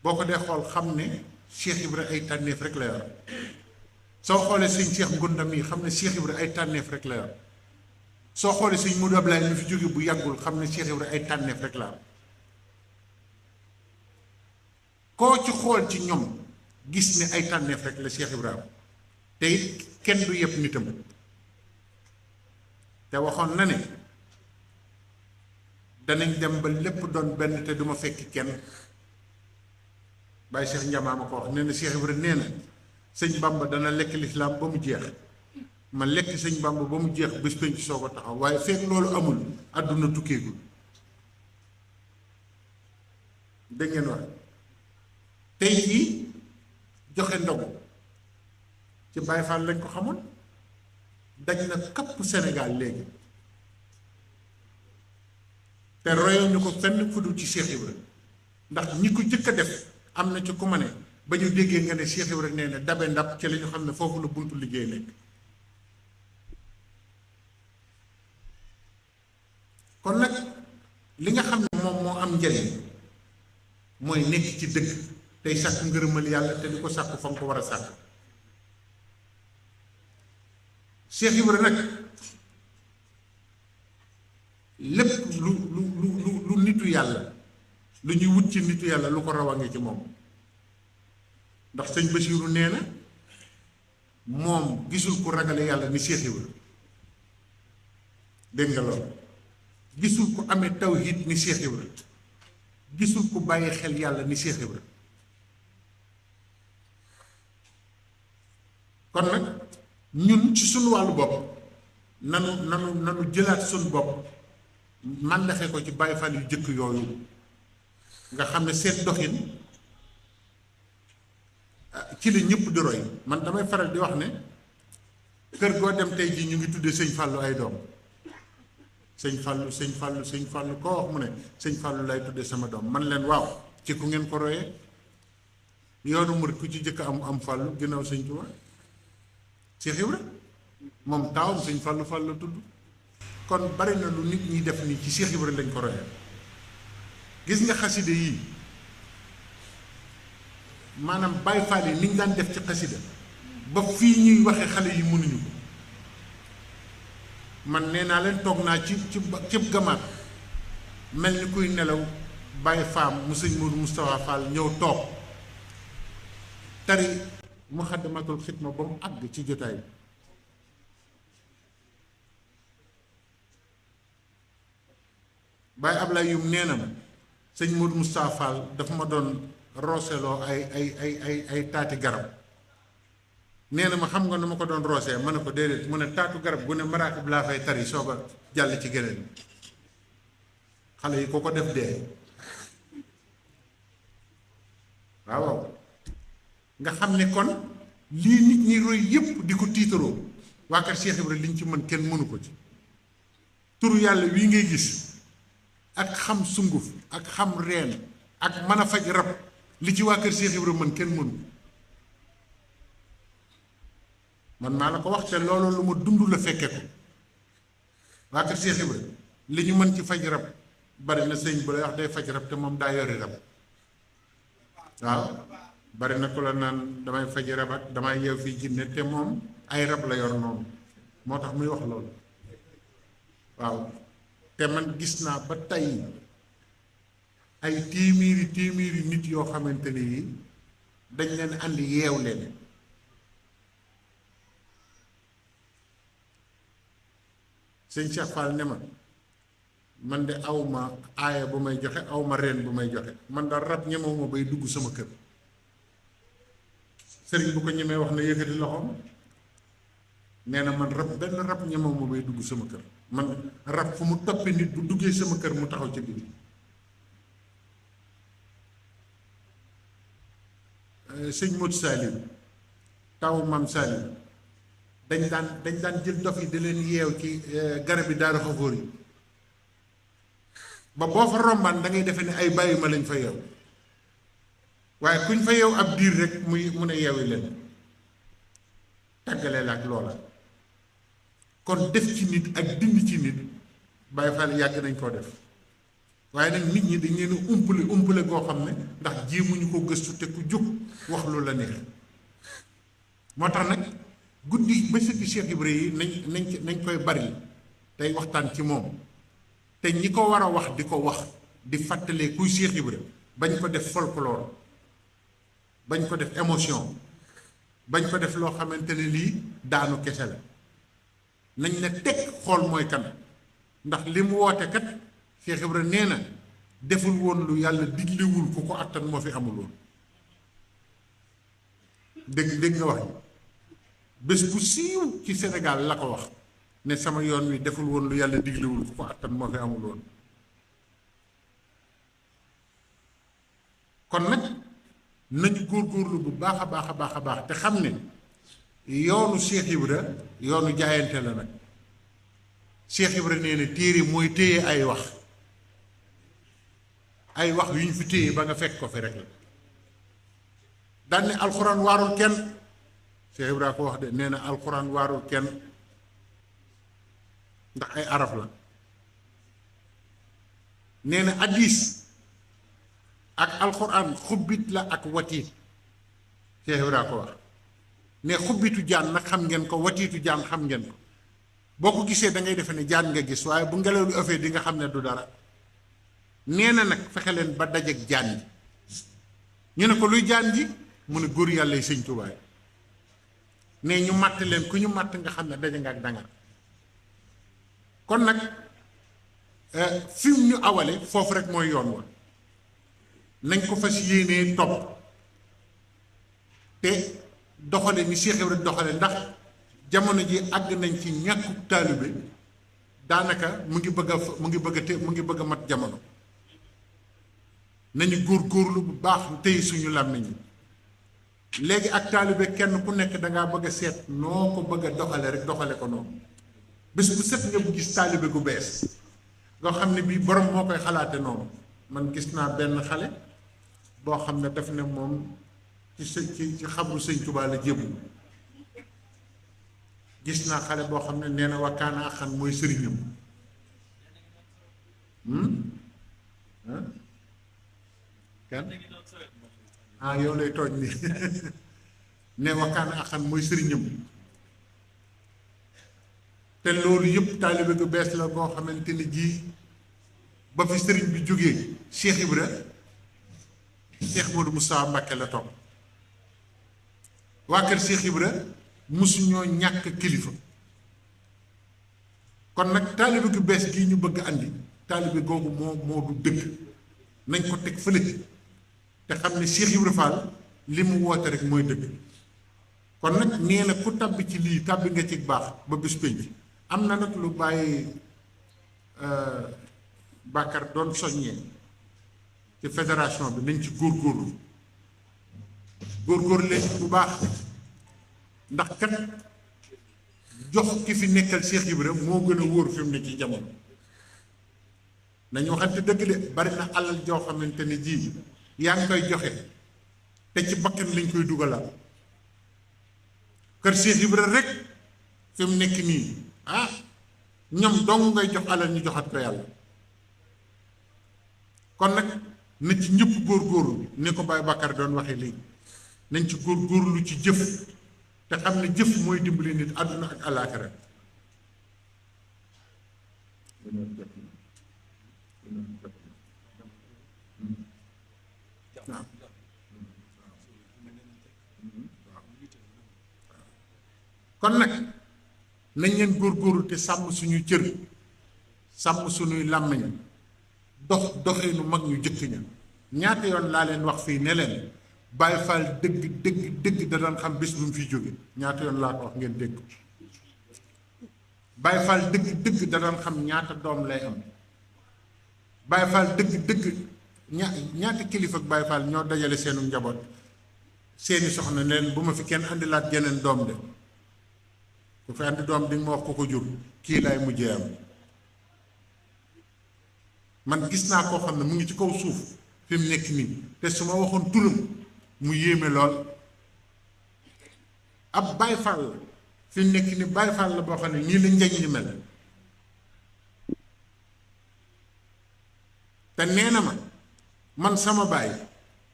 boo ko dee xool xam ne Cheikh Ibra ay tànneef rek la yor soo xoolee sëñ Cheikh Ngunda mii xam ne Cheikh Ibra ay tànneef rek la yor soo xoolee sëñ Modou Ablaye mi fi jóge bu yàggul xam ne Cheikh Ibra ay tànneef rek la am koo ci xool ci ñoom gis ne ay tànneef rek la Cheikh Ibra am te it kenn du yëpp nitam te waxoon na ne danañ dem ba lépp doon benn te duma fekk kenn Baye Cheikh Ndiama ma ko wax nee na Cheikh Ibra nee na sëñ Bamba dana lekk lislaam ba mu jeex ma lekk sëñ Bamba ba mu jeex bés penc soo ko taxaw waaye fekk loolu amul àdduna tukkeegul dégg ngeen wax tey jii joxe ndogu ci Baye Fall lañ ko xamoon daj na kapp Sénégal léegi te royoon ñu ko fenn fu dul ci Cheikh Ibra ndax ñi ko jëkk a def am na ci ku ma ne ba ñu déggee nga ne Cheikh Ibra nee na dabe ndab ci la ñu xam ne foofu la buntu liggéey nekk kon nag li nga xam ne moom moo am njariñ mooy nekk ci dëgg tey sàkk ngërëmal yàlla te di ko sàkku fa nga ko war a sàkk Cheikh Ibra nag lépp lu nitu yàlla lu ñuy wut ci nitu yàlla lu ko raw a ngi ci moom ndax sëñ Basiiru nee na moom gisul ku ragale yàlla ni Cheikh Ibra dégg nga loolu gisul ku amee tawhid ni Cheikh Ibra gisul ku bàyyi xel yàlla ni Cheikh Ibra kon nag ñun ci suñu wàllu bopp nanu jëlaat suñu bopp màndaxe ko ci Baye Fall yu jëkk yooyu nga xam ne seen doxin ci la ñëpp di roy man damay faral di wax ne kër goo dem tey jii ñu ngi tuddee sëñ Fallou ay doom sëñ Fallou koo wax mu ne sëñ Fallou lay tuddee sama doom man leen waaw ci ku ngeen ko royee yoonu murit ku ci jëkk am Fallou ginnaaw sëñ Tuubaa Cheikh Ibra moom taawam sëñ Fallou la tudd kon bari na lu nit ñi def nii ci Cheikh Ibra lañ ko royee gis nga xaside yii maanaam Baye Fall yi ni ñu daan def ci xasida ba fii ñuy waxe xale yi mënuñu ko man nee naa leen toog naa ci gamaat mel ni kuy nelaw Baye Faam mu sëñ Modou Moustapha Fall ñëw toog tari Muxaddamatul Xidma ba mu àgg ci jotaay bi Baye Ablaye Yum nee na ma sëñ Modou Moustapha Fall dafa ma doon rooseloo ay taati garab nee na ma xam nga nu ma ko doon roosee ma ne ko déedéet mu ne taatu garab gu ne maraakib laa fay tari soog a jàll ci geneen xale yi ko ko def dee waaw nga xam ne kon lii nit ñi roy yépp di ko tiitaroo waa kër Cheikh Ibra liñ ci mën kenn mënu ko ci turu yàlla wii ngay gis ak xam sunguf ak xam reen ak mën a faj rab li ci waa kër Cheikh Ibra mën kenn mënu man maa la ko wax te loolu lu ma dund la fekke ko waa kër Cheikh Ibra li ñu mën ci faj rab bari na sëñ bu lay wax day faj rab te moom daa yori rab waaw bari na ko la naan damay faj rab ak damay yeew fii jinne te moom ay rab la yor noonu moo tax muy wax loolu waaw te man gis naa ba tey ay téeméeri nit yoo xamante ne yi dañ leen andi yeew leen sëñ Cheikh Fall ne ma man de awma aaya bu may joxe awma reen bu may joxe man daal rab ñemewuma bay dugg sama kër sëriñ bu ko ñemee wax na yëkkati loxoom nee na man rab benn rab ñemewuma bay dugg sama kër man rab fu mu toppi nit bu duggee sama kër mu taxaw ci biir sëñ Modou Salim taw Mam Salim dañ daan jël dof yi di leen yeew ci garab yi Daaru Xafoor yi ba boo fa rombaan da ngay defe ne ay bàyyi ma lañ fa yeew waaye kuñ fa yeew ab diir rek muy mun a yeewi leen tàggale la ak loola kon def ci nit ak dindi ci nit Baay Faal yàgg nañ koo def waaye nag nit ñi dañ leen umpale goo xam ne ndax jéemuñu ko gëstu te ku jóg wax lu la neex moo tax nag guddi ba sëgg Cheikh Ibra yi nañ koy bari tey waxtaan ci moom te ñi ko war a wax di ko wax di fàttalee kuy Cheikh Ibra bañ ko def folklore bañ ko def émotion bañ ko def loo xamante ne lii daanu kese la nañ ne teg xool mooy kan ndax li mu woote kat Cheikh Ibra nee na deful woon lu yàlla diglewul ku ko attan moo fi amul woon dégg nga wax bés bu siiw ci Sénégal la ko wax ne sama yoon wi deful woon lu yàlla diglewul ku ko attan moo fi amul woon kon nag nañu góorgóorlu bu baax a baax a baax a baax te xam ne yoonu Cheikh Ibra yoonu jaayante la nag Cheikh Ibra nee na téere mooy téye ay wax yu ñu fi téye ba nga fekk ko fi rek la daan ne alxuraan waarul kenn Cheikh Ibra ko wax de nee na alxuraan waarul kenn ndax ay araf la nee na hadiis ak alxuraan xubbit la ak watiit Cheikh Ibra ko wax ne xubbitu jaan nag xam ngeen ko watiitu jaan xam ngeen ko boo ko gisee da ngay defe ne jaan nga gis waaye bu ngelaw lu ëffee di nga xam ne du dara nee na nag fexe leen ba dajeek jaan ji ñu ne ko luy jaan ji mu ne góor yàlla yi sëñ Tuubaa ne ñu màtt leen ku ñu màtt nga xam ne daje nga ak dangar kon nag fi mu ñu awale foofu rek mooy yoon wa nañ ko fas yéenee topp te doxale ni Cheikh Ibra doxale ndax jamono ji àgg nañ ci ñàkku taalibe daanaka mu ngi bëgg a mat jamono nañu góorgóorlu bu baax tey suñu làmmiñ yi léegi ak taalibe kenn ku nekk dangaa bëgg a seet noo ko bëgg a doxale rek doxale ko noonu bés bu set nga bu gis taalibe gu bees nga xam ne bii borom moo koy xalaate noonu man gis naa benn xale boo xam ne daf ne moom ci xabru sëñ Tuubaa la jébbu gis naa xale boo xam ne nee na wakkaana axan mooy sëriñam kan yow lay tooñ ni ne wakkaana axan mooy sëriñam te loolu yëpp taalibe gu bees la boo xamante ni jii ba fi sëriñ bi jógee Cheikh Ibra Cheikh Modou Moustapha Mbacké la toog waa kër Cheikh Ibra musuñoo ñàkk kilifa kon nag taalibe gu bees gii ñu bëgg andi taalibe googu moo du dëgg nañ ko teg fële te xam ne Cheikh Ibra Fall li mu woote rek mooy dëgg kon nag nee na ku tàbbi ci lii tàbbi nga ci baax ba bés pénc am na nag lu bàyyi Bakar doon soññee ci fédération bi nañ ci góorgóorlu leen bu baax ndax kat jox ki fi nekkal Cheikh Ibra moo gën a wóor fi mu ne ci jamono nañu waxante dëgg de bari na alal joo xamante ni ji yaa ngi koy joxe te ci bakkan lañ koy dugalal kër Cheikh Ibra rek fi mu nekk nii ñoom dong ngay jox alal ñu joxat ko yàlla kon nag na ci ñëpp góorgóorlu ni ko Baye Bakar doon waxee léegi nañ ci góorgóorlu ci jëf te xam ne jëf mooy dimbali nit àdduna ak alaaxira kon nag nañ leen góorgóorlu te sàmm suñuy cër sàmm suñuy làmmiñ doxinu mag ñu jëkk ña ñaata yoon laa leen wax fii ne leen Baay Faal dëgg da doon xam bés bu mu fiy jóge ñaata yoon laa ko wax ngeen dégg Baay Faal dëgg da doon xam ñaata doom lay am Baay Faal dëgg ñaata kilifa ak Baay Faal ñoo dajale seenu njaboot seeni soxna ne leen bu ma fi kenn andilaat jeneen doom de ku fi andi doom di nga ma wax ko jur kii laay mujjee am man gis naa koo xam ne mu ngi ci kaw suuf fi mu nekk nii te su ma waxoon turam mu yéeme lool ab Baay Faal la fi mu nekk nii Baay Faal la boo xam ne nii la njañ li mel te nee na ma man sama baay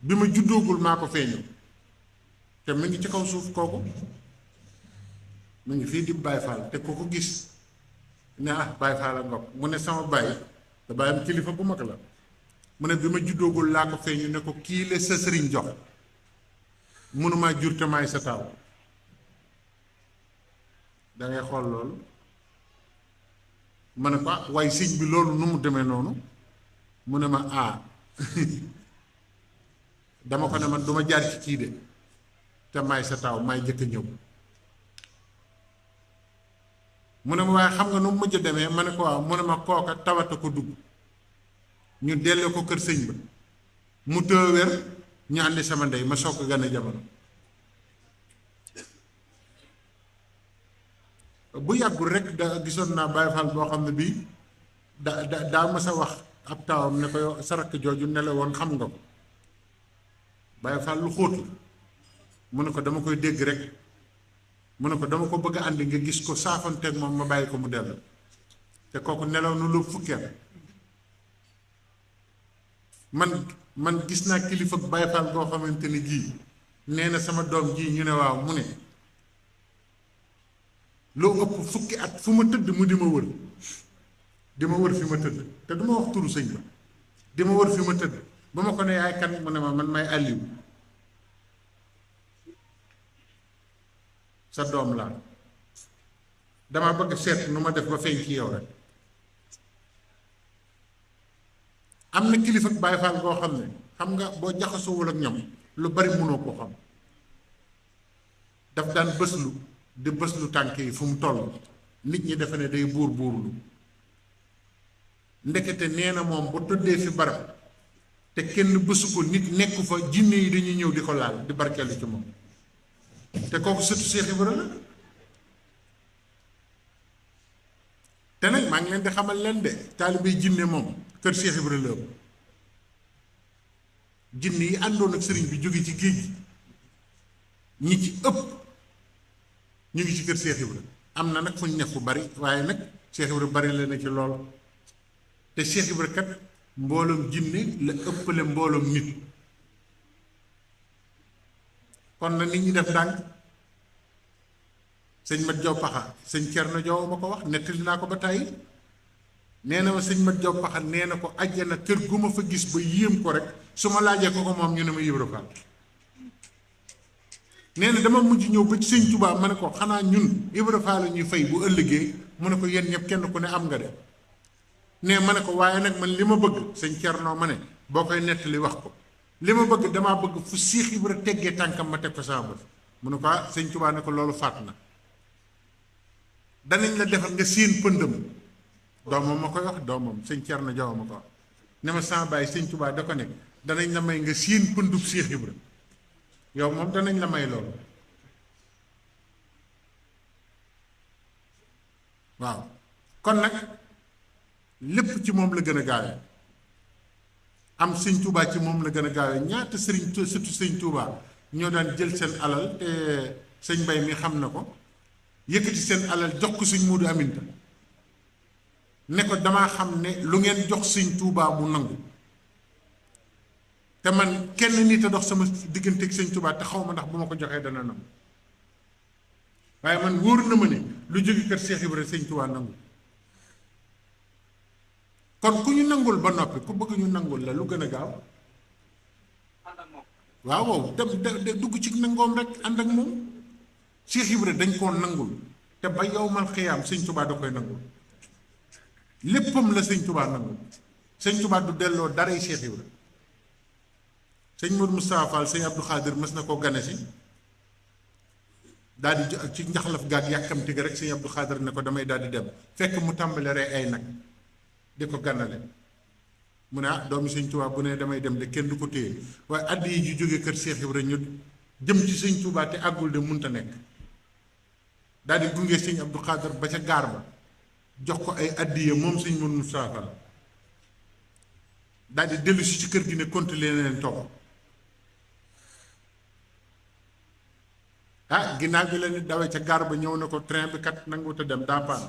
bi ma juddoogul maa ko feeñu te mi ngi ci kaw suuf kooku mu ngi fii di Baay Faal te ku ko gis ne ah Baay Faal a ngoog mu ne sama baay te baayam kilifa bu mag la mu ne bi ma juddoogul laa ko feeñu ne ko kii la sa sëriñ jox mënumaa jur te maay sa taaw dangay xool loolu ma ne ko ah waaye sëñ bi loolu nu mu demee noonu mu ne ma ah dama ko ne man duma jaar ci kii de te maay sa taaw maay jëkk ñëw mu ne ma waaye xam nga nu mu mujj demee ma ne ko waaw mu ne ma kooka tawata ko dugg ñu delloo ko kër sëñ ba mu tëwér ñu àndi sama ndey ma soog a gane jamono bu yàggul rek da gisoon naa Baay Faal boo xam ne bii daa ma sa wax ab taawam ne ko yow sa rakk jooju ne la woon xam nga ko Baay Faal lu xóot la mu ne ko dama koy dégg rek mu ne ko dama ko bëgg a àndi nga gis ko saafanteeg moom ma bàyyi ko mu dellu te kooku nelaw na lu fukkeel man gis naa kilifa Baay Faal boo xamante ni gii nee na sama doom ji ñu ne waaw mu ne loo ëpp fukki at fu ma tëdd mu di ma wër fi ma tëdd te du ma wax turu sëñ ba di ma wër fi ma tëdd ba ma ko ne yaay kan mu ne ma man may àlliw sa doom laa dama bëgg seet nu ma def ba feeñ ci yow rek am na kilifa Baay Faal boo xam ne xam nga boo jaxasoowul ak ñoom lu bari mënoo koo xam daf daan bëslu tànk yi fu mu toll nit ñi defe ne day buurlu ndekete nee na moom bu tëddee fi barab te kenn bësu ko nit nekku fa jinne yi dañuy ñëw di ko laal di barkeelu ci moom te kooku sëtu Seex Ibra la te nag maa ngi leen di xamal leen de taalibe jinne moom kër Seex Ibra la ëpp jinne yi àndoon ak sëriñ bi jóge ci géej gi ñi ci ëpp ñu ngi ci kër Seex Ibra am na nag fu ñu nekk fu bari waaye nag Seex Ibra bari la na ci lool te Seex Ibra kat mbooloom jinne la ëppale mbooloom nit kon na nit ñi def ndànk sëñ Mat Jaw Paxa sëñ Cerno Jaw ma ko wax nettali naa ko ba tàyyi nee na ma sëñ Mat Jaw Paxa nee na ko àjjana kër gu ma fa gis ba yéem ko rek su ma laajee ko moom ñu ne ma Ibra Faal nee na dama mujj ñëw ba ci sëñ Tuubaa ma ne ko xanaa ñun Ibra Faal la ñuy fay bu ëllëgee mu ne ko yéen ñëpp kenn ku ne am nga de ne ma ne ko waaye nag man li ma bëgg sëñ Cerno ma ne boo koy nettali wax ko li ma bëgg damaa bëgg fu Seex Ibra teggee tànkam ma teg ko sama bët mu ne ko ah sëñ Tuubaa ne ko loolu faat na danañ la defal nga séen pëndam doomam ma koy wax doomam sëñ Cerno Jaw ma ko wax ne ma sama baay sëñ Tuubaa da ko ne danañ la may nga séen pëndub Seex Ibra yow moom danañ la may loolu waaw kon nag lépp ci moom la gën a gaawe am sëñ Tuubaa ci moom la gën a gaawe ñaata sëriñ surtout sëñ Tuubaa ñoo daan jël seen alal te sëñ Mbay mi xam na ko yëkkati seen alal jox ko sëñ Moodu Aminta ne ko damaa xam ne lu ngeen jox sëñ Tuubaa mu nangu te man kenn nit a dox sama diggante ak sëñ Tuubaa te xaw ma ndax bu ma ko joxee dana nangu waaye man wóor na ma ne lu jóge kër Seex Ibra sëñ Tuubaa nangu kon ku ñu nangul ba noppi ku bëgg ñu nangul la lu gën a gaaw waaw waaw dem dugg ci nangoom rek ànd ak moom Seex Ibra dañ koo nangul te ba yowmal xiyaam sëñ Tuubaa da koy nangul léppam la sëñ Tuubaa nangul sëñ Tuubaa du delloo daray Seex Ibra sëñ Modou Moustapha Fall sëñ Abdou Khadir mës na koo gane si daal di ci njaxlaf gaag yàkkamti ga rek sëñ Abdou Khadir ne ko damay daal di dem fekk mu tàmbale rey ay nag di ko gànnale mu ne ah doomi sëñ Tuubaa bu ne damay dem de kenn du ko téye waaye addi yi ju jóge kër Seex Ibra ñu jëm ci sëñ Tuubaa te àggul de munta nekk daal di gunge sëñ Abdou Khadir ba ca gaar ba jox ko ay addiya moom sëñ Modou Moustapha Fall daal di dellu si ci kër gi ne continuer leen toog ah ginnaaw bi la nit dawee ca gaar ba ñëw na ko train bi kat nanguwut a dem daa paan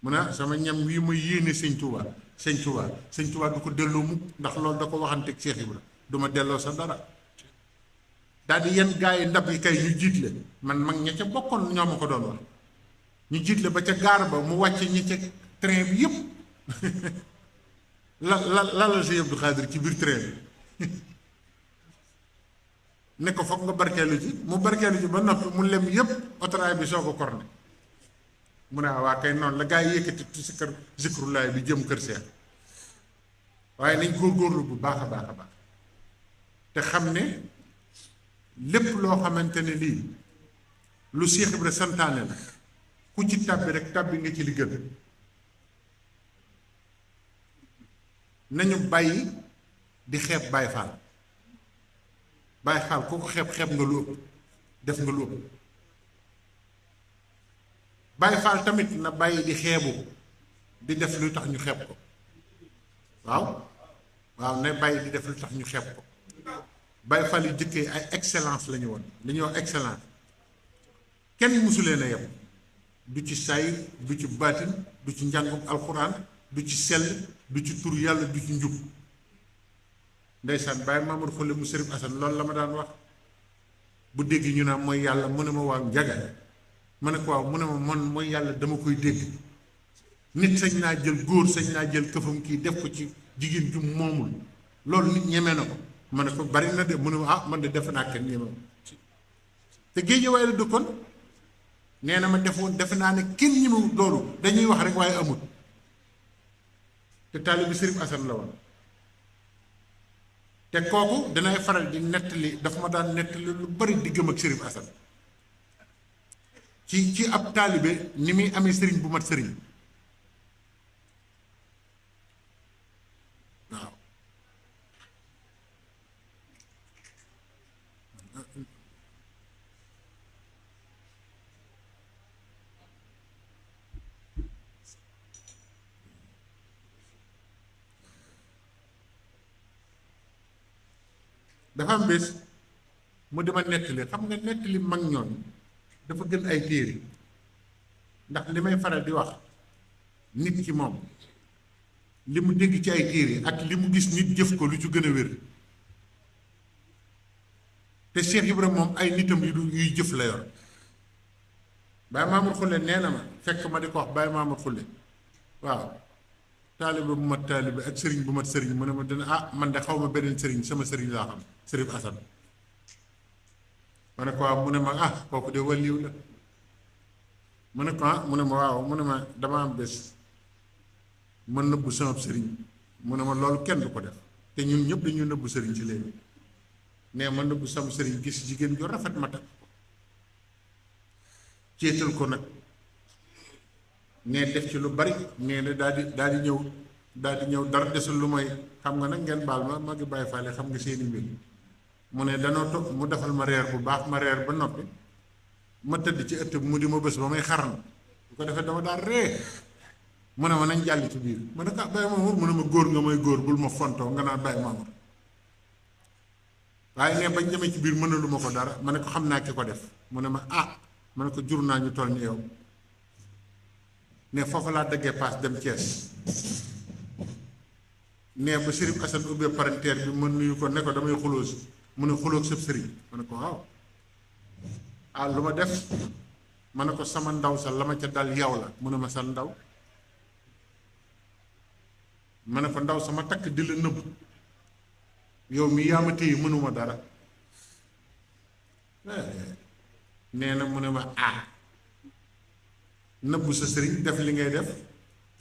mu ne sama ñam wii ma yéene sëñ Tuubaa du ko delloo mukk ndax loolu da ko waxanteeg Cheikh Ibra du ma delloo sa dara daal di yenn gaa yi ndab yi kay ñu jiitle man mag ña ca bokkoon ñoo ma ko doon wax ñu jiitle ba ca gaar ba mu wàcce ñi ca train bi yëpp la Sëñ Abdou Khadir ci biir train bi ne ko foog nga barkeelu ci mu barkeelu ci ba noppi mu lem yëpp autorail bi soo ko korne mu ne waa kay noonu la gaa yi yëkkati si kër zikrulaay bi jëm kër Seex waaye nañ góorgóorlu bu baax a baax a baax te xam ne lépp loo xamante ne lii lu Seex Ibra santaane la ku ci tàbbi rek tàbbi nga ci li gën nañu bàyyi di xeeb Baay Faal Baay Faal ku ko xeeb nga lu ëpp def nga lu ëpp Baay Faal tamit na bàyyi di xeebu di def lu tax ñu xeeb ko waaw na bàyyi di def lu tax ñu xeeb ko Baay Faal yi jëkkee ay excellence la ñu woon li ñuy wax excellence kenn musuleen a yem du ci saayir du ci baatin du ci njàngum alxuraan du ci sell du ci tur yàlla du ci njub ndeysaan Baay Mamadou Khoule mu Sërif Asan loolu la ma daan wax bu dégg ñu naan mooy yàlla mu ne ma waaw njaga ma ne ko waaw mu ne ma man mooy yàlla dama koy dégg nit sañ naa jël góor sañ naa jël këfam kii def ko ci jigéen ju moomul loolu nit ñeme na ko ma ne ko bari na de mu ne ma man de defe naa kenn ñeme te Géejawaay la dëkkoon nee na ma defe naa ne kenn ñemewut loolu dañuy wax rek waaye amut te taalibi Sërif Asan la woon te kooku danay faral di nettali dafa ma daan nettali lu bari diggam ak Sërif Asan ci ab taalibe ni muy amee sëriñ bu mat sëriñ waaw dafa am bés mu dima nettali xam nga nettali mag ñoon dafa gën ay téere ndax li may faral di wax nit ki moom li mu dégg ci ay téere ak li mu gis nit jëf ko lu ci gën a wér te Cheikh Ibrahima moom ay nitam yuy jëf la yor Baye Mamour Khoule nee na ma fekk ma di ko wax Baye Mamour Khoule waaw taalibe bu mat taalibe ak sëriñ bu mat sëriñ mu ne ma dina man de xaw ma beneen sëriñ sama sëriñ laa xam Sërif Asan ma ne ko waaw mu ne ma kooku de wàlliw la mu ne ko mu ne ma waaw mu ne ma dama am bés ma nëbbu sama sëriñ mu ne ma loolu kenn du ko def te ñun ñëpp dañu nëbbu sëriñ ci léegi nee ma nëbbu sama sëriñ gis jigéen ju rafet ma takk ko céetal ko nag nee def ci lu bari nee na daal di ñëw dara desul lu may xam nga nag ngeen baal ma ngi bàyyi faale xam nga seeni mbir mu ne danoo toog mu defal ma reer bu baax ma reer ba noppi ma tëdd ci ëtt bi mu di ma bés ba may xaran bu ko defee dama daal ree mu ne ma nañ jàll ci biir ma ne ko Baye Mamour mu ne ma góor nga may góor bul ma fontoo nga naan Baye Mamour waaye ne bañ demee ci biir mënalu ma ko dara ma ne ko xam naa ki ko def mu ne ma ma ne ko jur naa ñu toll ni yow ne foofu laa daggee paas dem Thiès ne ba Sërif Asan ubbee parenteer bi ma nuyu ko ne ko damay xuloo si mu ne xuloo sëb sëriñ ma ne ko waaw lu ma def ma ne ko sama ndaw sa la ma ca dal yow la mu ne ma sa ndaw ma ne ko ndaw sama takk di la nëbb yow mi yaa ma téye mënuma dara nee na mu ne ma nëbbu sa sëriñ def li ngay def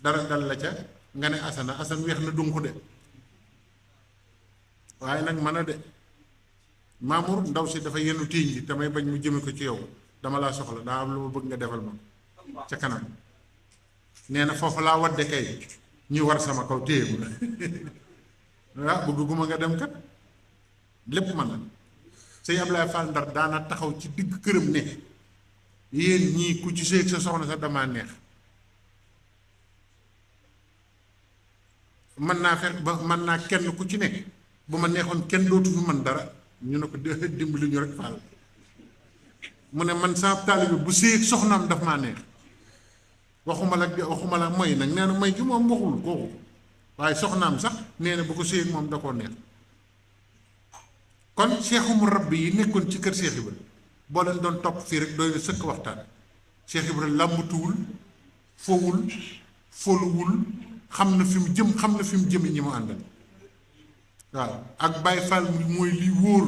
dara dal la ca nga ne asan weex na dunq de waaye nag mën a de Mamour ndaw si dafa yenu téeñ ji damay bañ mu jëme ko ci yow dama laa soxla daa am lu ma bëgg nga defal ma ca kanam nee na foofu laa wadde kay ñu war sama kaw téye bëgguma nga dem kat lépp man la sëñ Ablaye Fall Ndar daana taxaw ci digg këram ne yéen ñii ku ci seeg sa soxna sa damaa neex mën naa kenn ku ci nekk bu ma neexoon kenn dootu fi man dara ñu ne ko dimbali ñu rek Fall mu ne man sama taalibe bu seeg soxnaam daf maa neex waxuma la moy nag nee na moy gi moom waxul kooku waaye soxnaam sax nee na bu ko séy moom da koo neex. kon seexu mu rabbi yi nekkoon ci kër Cheikh Ibra boo leen doon topp fii rek doy na sëkk waxtaan. Cheikh Ibra làmbatuwul fowul foluwul xam na fi mu jëm xam na fi mu jëmi ñi mu àndal waaw ak Baye Fall mooy li wóor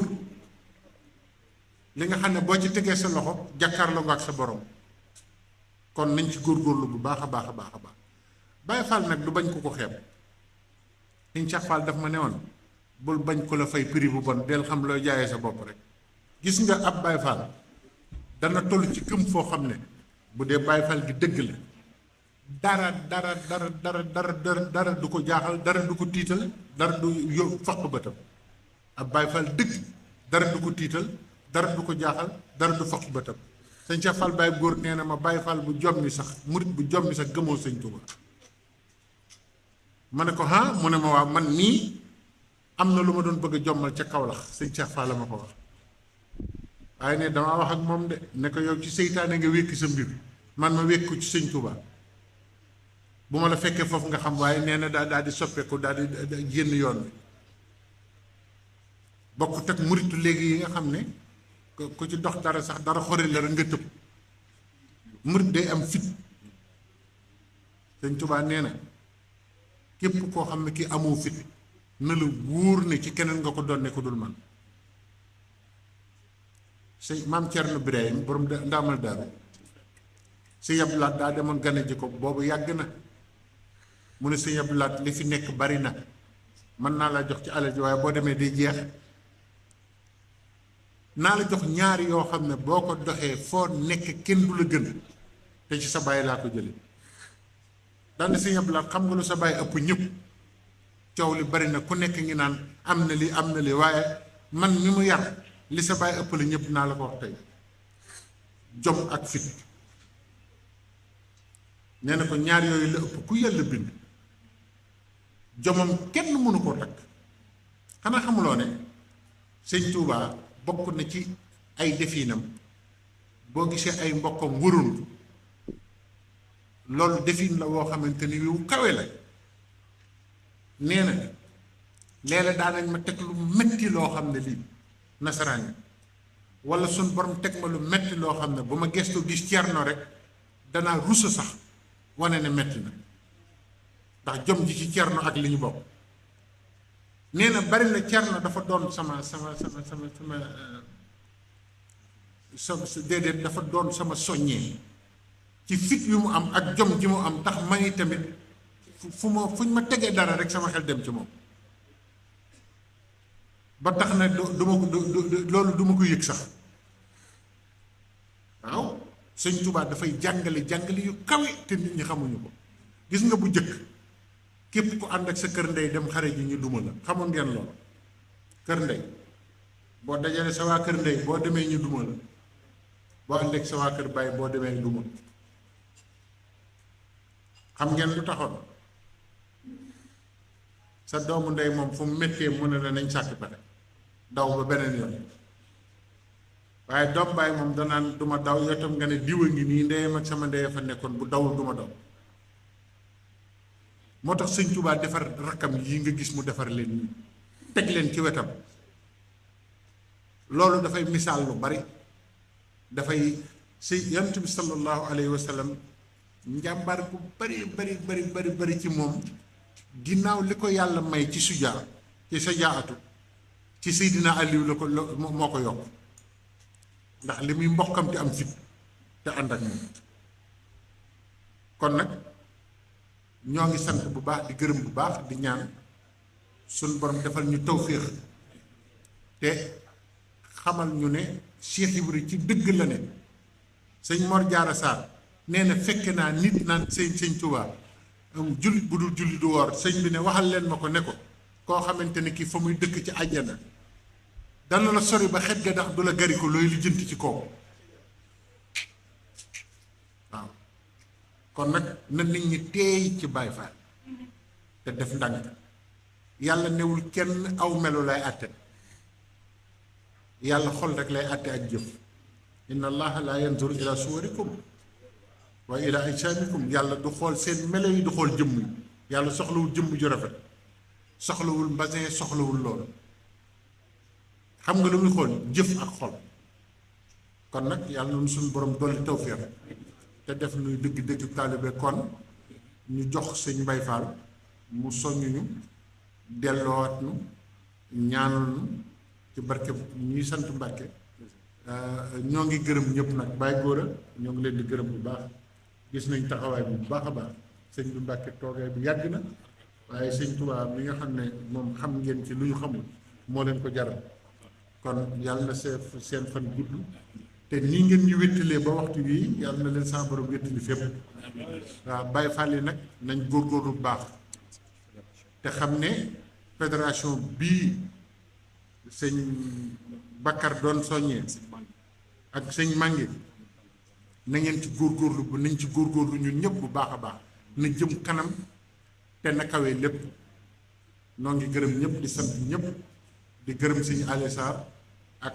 li nga xam ne boo ci tegee sa loxo jàkkaarloo nga ak sa borom. kon nañ ci góorgóorlu bu baax a baax a baax a baax Baye Fall nag du bañ ko ko xeeb Sëñ Cheikh Fall daf ma ne woon bul bañ ko la fay prix bu bon del xam looy jaayee sa bopp rek. gis nga ab Baye Fall dana toll ci këm foo xam ne bu dee Baye Fall gi dëgg la dara du ko jaaxal dara du ko tiital dara du faq bëtam. ab Baye Fall dëgg dara du ko tiital dara du ko jaaxal dara du faq bëtam. Sëñ Cheikh Fall Baye góor nee na ma Baye Fall bu jommi sax murit bu jommi sax gëmoo Sëñ Tuuba. ma ne ko mu ne ma waa man nii am na lu ma doon bëgg a jommal ca Kawlax Sëñ Cheikh Fall la ma ko wax. waaye ne damaa wax ak moom de ne ko yow ci seytaane nga wékki sa mbir man ma wékku ci Sëñ Tuuba bu ma la fekkee foofu nga xam waaye nee na daal di soppeeku daal di génn yoon bi bokkut ak muritu léegi yi nga xam ne ku ci dox dara sax dara xori la rek nga tëb murit day am fit. Sëñ Tuuba nee na képp koo xam ne ki amoo fit na la wóor ne ci keneen nga ko doon ne ko dul man. sëñ maam Thierno Birahim borom ndaamal daaru sëñ Abdou Lahat daa demoon gane ji ko boobu yàgg na mu ne sëñ Abdou Lahat li fi nekk bari na mën naa la jox ci alal ji waaye boo demee day jeex naa la jox ñaari yoo xam ne boo ko doxee foo nekk kenn du la gën te ci sa baay laa ko jële daal sëñ Abdou Lahat xam nga lu sa baay ëpp ñëpp coow li bari na ku nekk ngi naan am na li waaye man mi mu yar li sa baay ëpp la ñëpp naa la ko wax tey jom ak fit nee na ko ñaar yooyu la ëpp ku yàlla bind jomam kenn mënu koo takk. xanaa xamuloo ne Sëñ Tuuba bokk na ci ay defiinam boo gisee ay mbokkam wërul loolu defin la woo xamante ni wu kawe la. nee na léeg-léeg daanañ ma teg lu metti loo xam ne lii nasaraan wala suñ borom teg ma lu metti loo xam ne bu ma gestoo gis Cerno rek danaa rusa sax wane ne metti na ndax jom ji ci Cerno ak li ñu bokk. nee na bari na Cerno dafa doon sama déedéet dafa doon sama soññee ci fit yu mu am ak jom ji mu am tax may tamit fuñ ma tegee dara rek sama xel dem ci moom ba tax na loolu du ma ko yëg sax. waaw Sëñ Tuubaa dafay jàngale yu kawe te nit ñi xamuñu ko. gis nga bu jëkk képp ku ànd ak sa kër ndey dem xare ji ñu duma la xamoon ngeen loolu. kër ndey boo dajalee sa waa kër ndey boo demee ñu duma la boo ànd ak sa waa kër baay boo demee duma xam ngeen lu taxoon sa doomu ndey moom fu mu méttee mu ne la nañ sàkk pare daw ba beneen yoon waaye doom baay moom danaan duma daw yow tam nga ne diwa ngi nii ndeyam ak sama ndey fa nekkoon bu dawul duma daw. moo tax Sëñ Tuubaa defar rakkam yi nga gis mu defar leen nii teg leen ci wetam loolu dafay misaal lu bari dafay si yonent bi sallallahu alayhi wa sallam njàmbaar bu bari ci moom ginnaaw li ko yàlla may ci sujaa ci sajaatu ci Seydina Aliou la ko moo ko yokk ndax li muy mbokkam te am fit te ànd ak moom. kon nag ñoo ngi sant bu baax di gërëm bu baax di ñaan suñ borom defal ñu tawféex te xamal ñu ne Cheikh Ibra ci dëgg la ne. sëñ Mor Jaara Sarr nee na fekke naa nit naan sëñ Tuubaa jullit bu dul julli du woor sëñ bi ne waxal leen ma ko ne ko koo xamante ne kii fa muy dëkk ci àjjana dana la sori ba xet ga ndax du la gari ko looy li jënt ci kaw. waaw kon nag na nit ñi teey ci Baay Faal te def ndànk yàlla newul kenn aw melu lay àtte yàlla xol rek lay àtte ak jëf. inna allaha la yanzuru ila suwarikum waaye ilaa ajsaamikum yàlla du xool seen melo yi, du xool jëmm yi. yàlla soxlawul jëmm ju rafet, soxlawul mbasin, soxlawul loolu. xam nga lu muy xool jëf ak xol. kon nag yàlla na suñu borom dolli tawfiq te def nuy dëgg-dëgg taalibe. kon ñu jox sëñ Mbay Fall mu soññuñu delloowaat nu ñaanal nu ci barke ñuy sant Mbàkke. ñoo ngi gërëm ñëpp nag Baay Góora ñoo ngi leen di gërëm bu baax, gis nañ taxawaay bu baax a baax. sëñ bi Mbàkke toogaay bi yàgg na, waaye sëñ Tuubaa mi nga xam ne moom xam ngeen ci lu ñu xamul moo leen ko jaral. kon yàlla na seen fan gudd, te nii ngeen ñu wéttalee ba waxtu bii yàlla na leen sa borom wéttali fépp. waaw Baay Faal yi nag nañ góorgóorlu bu baax te xam ne fédération bii sëñ Bakar doon soññee ak sëñ Màngi na ngeen ci góorgóorlu bu nañ ci góorgóorlu ñun ñëpp bu baax a baax, na jëm kanam te na kawee lépp. noo ngi gërëm ñëpp di sant ñëpp, di gërëm sëñ Alé Sarr ak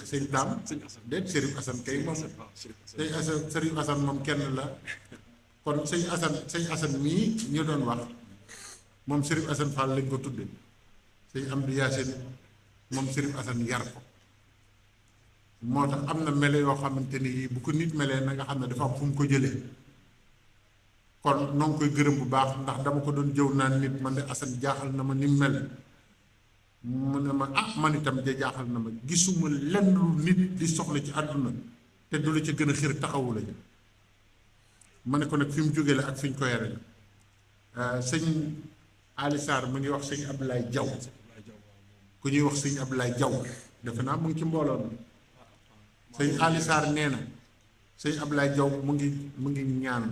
sëñ Daam déet Sërif Asan kay moom Sërif Asan moom kenn la. kon sëñ Asan mii ñu doon wax moom Sërif Asan Fall lañ ko tudde. sëñ Amdi Yaasin moom Sërif Asan yar ko, moo tax am na mele yoo xamante ni bu ko nit melee na nga xam ne dafa am fu mu ko jëlee. kon noo ngi koy gërëm bu baax, ndax dama ko doon jëw naan nit man de Asan jaaxal na ma ni mel. mu ne ma man itam de jaaxal na ma, gisuma lenn lu nit di soxla ci àdduna te du la ci gën a xir taxawu la. ma ne ko nag fi mu jógee la ak fi ñu ko yare la. sëñ Ali Sarr mu ngi wax sëñ Abdoulaye Diaw, ku ñuy wax sëñ Abdoulaye Diaw defe naa mu ngi ci mbooloo mi. sëñ Ali Sarr nee na sëñ Abdoulaye Diaw mu ngi ñaan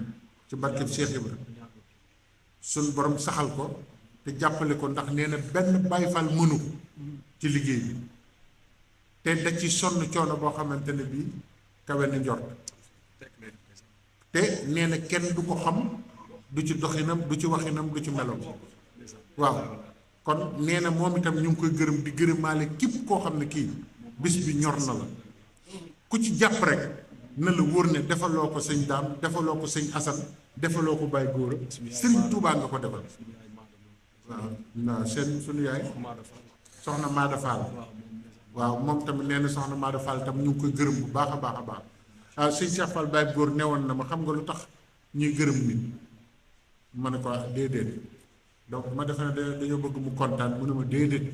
ci barkeb Cheikh Ibra suñ borom saxal ko te jàppale ko, ndax nee na benn Baay Faal mënu ci liggéey bi te da ci sonn coono boo xamante ne bii kawe na njort. te nee na kenn du ko xam, du ci doxinam, du ci waxinam, du ci meloom. waaw kon nee na moom itam ñu ngi koy gërëm di gërëmaale képp koo xam ne kii bis bi ñor na la. ku ci jàpp rek na la wóor ne defaloo ko sëñ Daam, defaloo ko sëñ Asan, defaloo ko Baay Góora, Sëriñ Tuubaa nga ko defal. waaw seen sunu yaay soxna Maada Fall, waaw moom tamit nee na soxna Maada Fall tam ñu ngi koy gërëm bu baax a baax a baax. waaw sëñ Cheikh Fall Baay Góor newoon na ma xam nga lu tax ñuy gërëm nit, ma ne ko déedéet, donc ma defe ne dañoo bëgg mu kontaan, mu ne ma déedéet,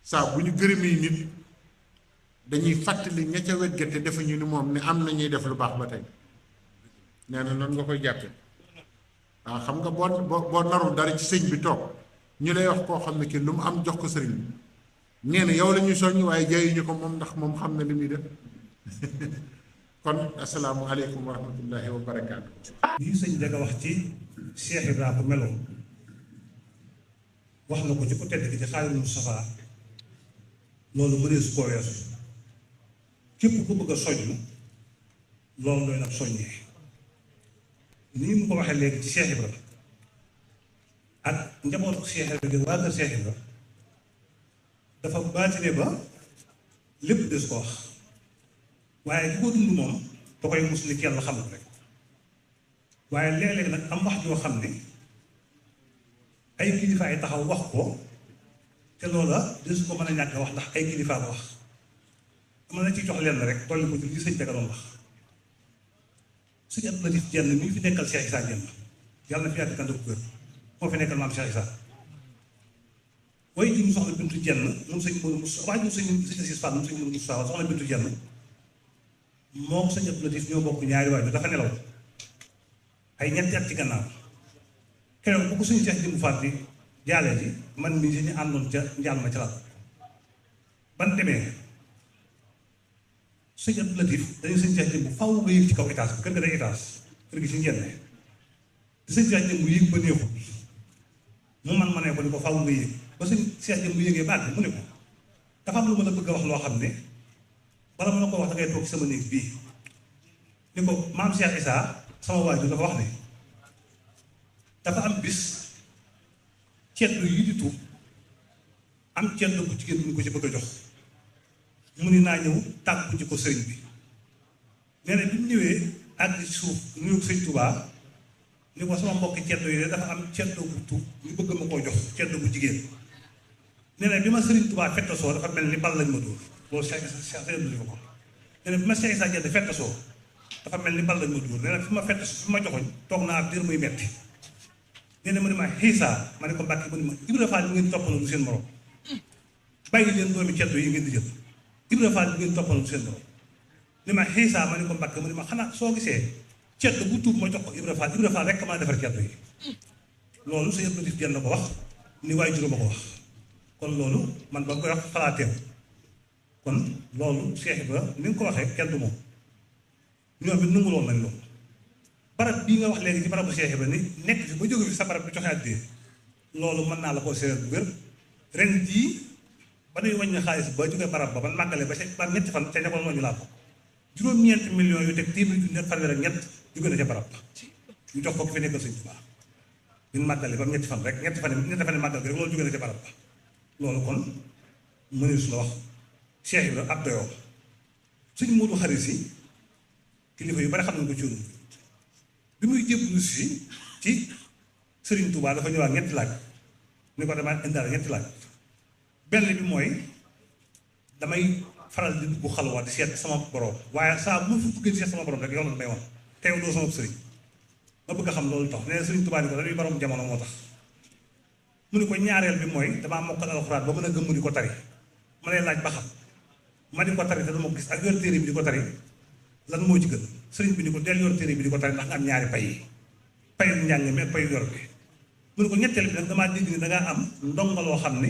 saa bu ñu gërëmee nit dañuy fàttali ña ca wet ga te defuñu ni moom ne am na ñuy def lu baax ba tey. nee na noonu nga koy jàppe. waaw xam nga boo narul dara ci sëñ bi toog ñu lay wax koo xam ne kii lu mu am jox ko sëriñ bi, nee na yow la ñuy soññ waaye jaayuñu ko moom, ndax moom xam na li muy def. kon asalaamualeykum wa rahmatullahi wa barakaatu. lii sëñ Jaga wax ci Cheikh Ibrahima ko meloon wax na ko ci ko tedd gi ci Xaadimu Mustafaa, loolu mënee su koo weesu. képp ku bëgg a soññ loolu doy nag soññee nii mu ko waxee léegi ci Cheikh Ibrahima ak njabootu Cheikh Ibrahima di waa kër Cheikh Ibrahima dafa baatine ba lépp des ko wax, waaye ki ko dund moom da koy mus ni kenn xamul rek. waaye léeg-léeg nag am wax joo xam ne ay kilifa ay taxaw wax ko te loola desu ko mën a ñàkk wax ndax ay kilifa ko wax. mën na ci jox leen rek dolli ko ci li sëñ Jaga doon wax. sëñ Abdou Latif Jenn mi fi nekkal Cheikh Issa Jenn yàlla na fi yàgg tànn ko kër moo fi nekkal maam Cheikh Issa. waaye ji mu soxla Bintu Jenn moom sëñ Moussa waaye moom sëñ Assis Fall moom sëñ Moussa soxla Bintu Jenn moom sëñ Abdou Latif ñoo bokk ñaari waay bi dafa nelaw ay ñetti at ci gannaaw. keroog bu ko suñu Cheikh Jëmbu Faat bi jaalee ji man mii si ñu àndoon ca njaal ma ca la ban demee sëñ Abdou Latif dañu sëñ Cheikh Jëmbu faaw nga yëg ci kaw étage bi kër ga day étage kër gi ci njenne te sëñ Cheikh Jëmbu yëg ba neexul mu man ma ne ko ni ko faaw nga yëg ba sëñ Cheikh Jëmbu yëgee baat bi mu ne ko dafa am lu ma la bëgg a wax loo xam ne bala ma la ko wax da ngay toog ci sama néeg bii ni ko maam Cheikh Issa sama waajur dafa wax ne dafa am bis ceddu yi di tuub am ceddu bu jigéen bu ñu ko ci bëgg a jox mu ni naa ñëw tàggu ci ko sëriñ bi nee na bi mu ñëwee àgg ci suuf nuyu sëñ Tuubaa ni ko sama mbokki ceddo yi de dafa am ceddo bu tuub ñu bëgg ma koo jox ceddo bu jigéen nee na bi ma sëriñ Tuubaa fettasoo dafa mel ni bal lañ ma dóor loolu Cheikh Cheikh ko nee na bi ma Cheikh Issa Diène fettasoo dafa mel ni bal lañ ma dóor nee na fi ma fettasoo fi ma joxoñ toog naa ab diir muy metti nee na mu ne ma xiisa ma ne ko Mbàkke mu ne ma Ibra Fall bi ngeen toppaloo du seen morom bàyyi leen doomi ceddo yi ngeen di jël Ibra Fall bi ngeen toppaloo du seen morom ni ma xiisa ma ne ko Mbàkke mu ne ma xanaa soo gisee ceddo bu tuub ma jox ko Ibra Fall rek maa defar ceddo yi loolu sa yëpp dif jenn ko wax ni waaye juróom a ko wax kon loolu man ba koy wax xalaateew kon loolu Cheikh Ibra ni nga ko waxee kenn du moom ñoom it nunguloon nañ loolu barab bii nga wax léegi ci barabu Cheikh Ibra ni nekk fi ba jóge fi sa barab bi joxe àddee loolu mën naa la koo séeréer bu wér ren jii ba nuy wàññi xaalis ba jógee barab ba man màggale ba ñetti fan ca ñakoon wañu laa ko juróom-ñeenti millions yu teg téeméer ju fanweer ak ñett jóge na ca barab ba ñu jox ko ki fi nekkal Sëñ Tuubaa ñun màggale ba ñetti fan rek ñetti fan màggal gi rek loolu jóge na ca barab ba loolu kon mënees la wax Cheikh Ibra ab doyoo Sëñ Moodu Xari Si kilifa yu bari xam nañ ko ci yoonu bi muy jébbalu si ci Sëriñ Tuubaa dafa ñëwaat ñetti laaj ni ko dama indaale ñetti laaj benn bi mooy damay faral di dugg xalwa di seet sama borom waaye saa bu ma fi duggee di seet sama borom rek yow la may wan teew doo sama sëriñ ma bëgg a xam loolu tax nee na Sëriñ Tuubaa ni ko dañuy borom jamono moo tax mu ni ko ñaareel bi mooy damaa mokkal alxuraan ba mën a gëmm di ko tari ma lay laaj ba xam ma di ko tari te dama ko gis ak yor téere bi di ko tari lan moo ci gën sëriñ bi ni ko del yor téere bi di ko tari ndax nga am ñaari pay yi payu njàng mi ak payu yor bi mu ne ko ñetteel bi nag damaa dégg ni dangaa am ndongaloo xam ne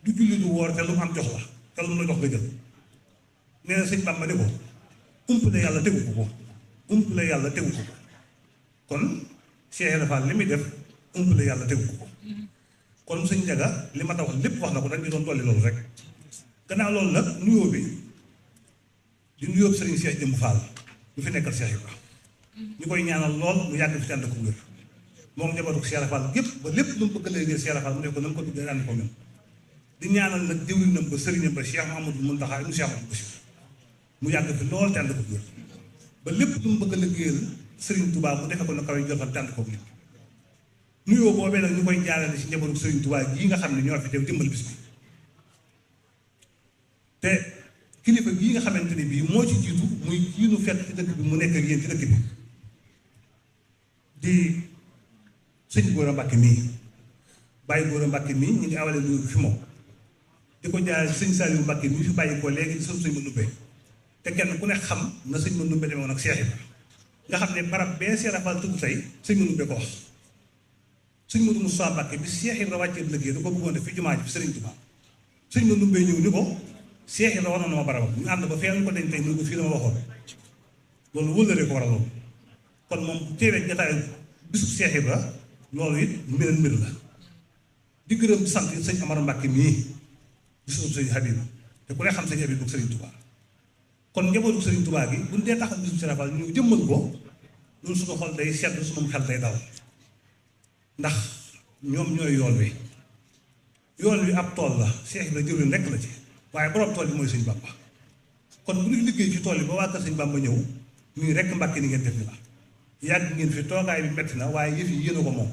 du julli du woor te lu mu am jox la te lu mu la jox nga jël nee na sëñ Bàmba ne ko umpale yàlla tegu ko umpale yàlla tegu ko kon Cheikh Ibra Fall li muy def umpale yàlla tegu ko kon sëñ Njaga li ma ta wax lépp wax na ko dañ di doon dolli loolu rek gannaaw loolu nag nuyoo bi di nuyoo Sëriñ Cheikh Jëmb Fall ñu fi nekkal Cheikh Ibra ñu koy ñaanal lool mu yàgg fi ànd ko wér moom njabootu Cheikh Ibra Fall gépp ba lépp lu mu bëgg lay ngir Cheikh Ibra Fall mu def ko na mu ko duggee ànd ko ñun di ñaanal nag jëwriñam ba sëriñam ba Cheikh Mouhamadou Mountakha mu Cheikh Mouhamadou Bachir mu yàgg fi lool te ànd ko wér ba lépp lu mu bëgg a liggéeyal Sëriñ Touba mu defe ko na kawe jotal te ànd ko nit nuyoo boobee nag ñu koy jaarale ci njabootu Sëriñ Touba gii nga xam ne ñoo fi teew dimbal bis bi te kilifa gii nga xamante ni bii moo ci jiitu muy kii nu fekk ci dëkk bi mu nekk ak yéen ci dëkk bi di sëñ Góora Mbàkke mii bàyyi Góora Mbàkke mii ñu ngi awale lu fi moom di ko jaarale sëñ Saliou Mbàkke mii fi bàyyi ko léegi sëñ ma nubbee te kenn ku ne xam na sëñ ma nubbee demewoon ak Cheikh Ibra nga xam ne barab bee Cheikh Ibra Fall tudd tey sëñ ma nubbee ko wax sëñ Modou Moussa Mbàkke bi Cheikh Ibra wàccee liggéey da ko bëggoon def fi jumaa ji fi Sëriñ Tuubaa sëñ ma nubbee ñëw ni ko Cheikh Ibra wanoon na ma barabam ñu ànd ba fee ko dañ tey mu ne ko fii la ma waxoon loolu wëllaree ko waral loolu kon moom bu teewee jataayu bisu Cheikh Ibra loolu it mbir la di gërëm di sant sëñ Amar Mbàkke mii di suñu sëñ Habib te ku ne xam sëñ Habib bu Sëriñ Tuubaa kon njabootu Sëriñ Tuubaa gi buñ dee taxal bisu Cheikh Ibra ñu jëmmal ko loolu suñu xol day sedd suñu xel day dal ndax ñoom ñooy yoon wi ab tool la Cheikh Ibra jëwriñ rekk la ci waaye borom tool bi mooy sëñ Bàmba kon bu ñuy liggéey ci tool yi ba waa kër sëñ Bàmba ñëw nii rekk Mbàkke ni ngeen def ni la yàgg ngeen fi toogaay bi metti na waaye yëf yi yéen a ko moom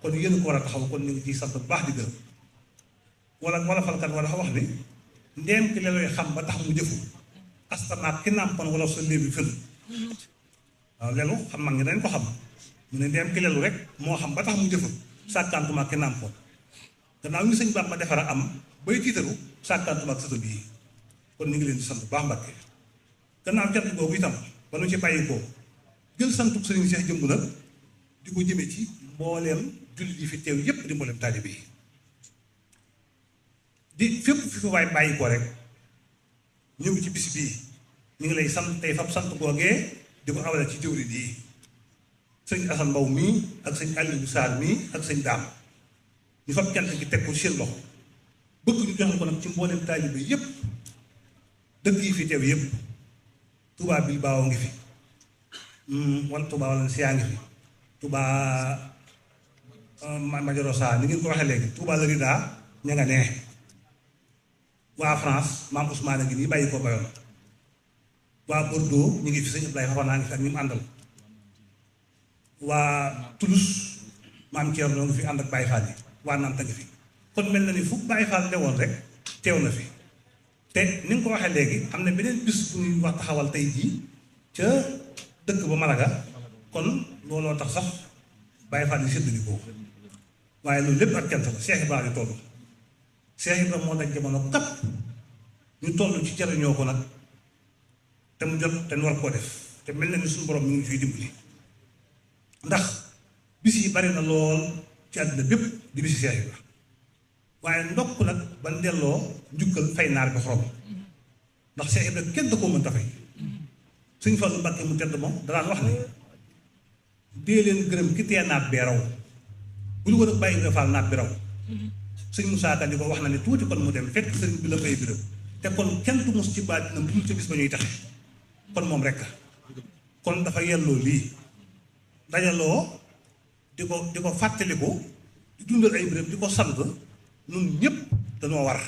kon yéen a ko war a taxaw kon ñu ngi ciy sant bu baax di gërëm wala falkat war a wax ni ndeem ki leloy xam ba tax mu jëfu astamaat ki nàmpoon wala sa léebi fël waaw lelu xam mag ñi dañ ko xam mu ne ndeem ki lelu rek moo xam ba tax mu jëfu sàkkantumaat ki nàmpoon gannaaw ñu sëñ Bàmba defar a am bay tiitaru sàkkantumaat sëta bii kon ñu ngi leen di sant bu baax Mbàkke gannaaw cant googu itam ba nu ci bàyyi ko jël santuk sëriñ Cheikh Jëmb nag di ko jëme ci mbooleem jullit yi fi teew yépp di mbooleem taalibe yi di fépp fi fa waay bàyyi ko rek ñëw ci bis bii ñu ngi lay sant tey fab sant googee di ko awale ci jëwriñ yi sëñ Asan Mbaw mii ak sëñ Aliou Sarr mii ak sëñ Daam ñu fab cant gi teg ko seen loxo bëgg ñu joxe ko nag ci mbooleem taalibe yépp dëkk yi fi teew yépp Touba bi baaw ngi fi wala Touba wala siyaa ngi fi Touba Majorosa ni ngeen ko waxee léegi Touba la Rida ña nga nee waa France maam Ousmane a ngi nii bàyyi ko bayoon waa Bordeaux ñu ngi fi sëñ Abdoulaye Fafana ngi fi ak ñu mu àndal waa Toulouse maam Thierno ngi fi ànd ak Baye Fall yi waa Nanta ngi fi kon mel na ni fu Baye Fall newoon rek teew na fi te ni nga ko waxee léegi am na beneen bis bu ñuy wax taxawal tey jii ca dëkk ba Malaga kon looloo tax sax Baye Fall yi séddali ko waaye loolu lépp ak cant la Cheikh Ibrahima di toll Cheikh Ibrahima moo daj jamono kapp ñu toll ci jariñoo ko nag te mu jot te nu war koo def te mel na ni suñu borom mi ngi fiy dimbali ndax bis yi bari na lool ci àddina bépp di bisi Cheikh Ibrahima waaye ndokk nag ban delloo njukkal fay naar bi xorom ndax Cheikh Ibrahima kenn da koo mën ta fay Sëñ Fallu Mbàkke mu tedd moom danaan wax ni dee leen gërëm ki tee naat bee raw bu lu ko nag bàyyi nga faal naat bi raw sëñ Moussa Ka di ko wax na ne tuuti kon mu dem fekk sëriñ bi la fay gërëm te kon kenn du mos ci baat na dul ca bis ba ñuy taxe kon moom rekk kon dafa yelloo lii dajaloo di ko fàttaliku di dundal ay mbiram di ko sant nun ñëpp dañoo war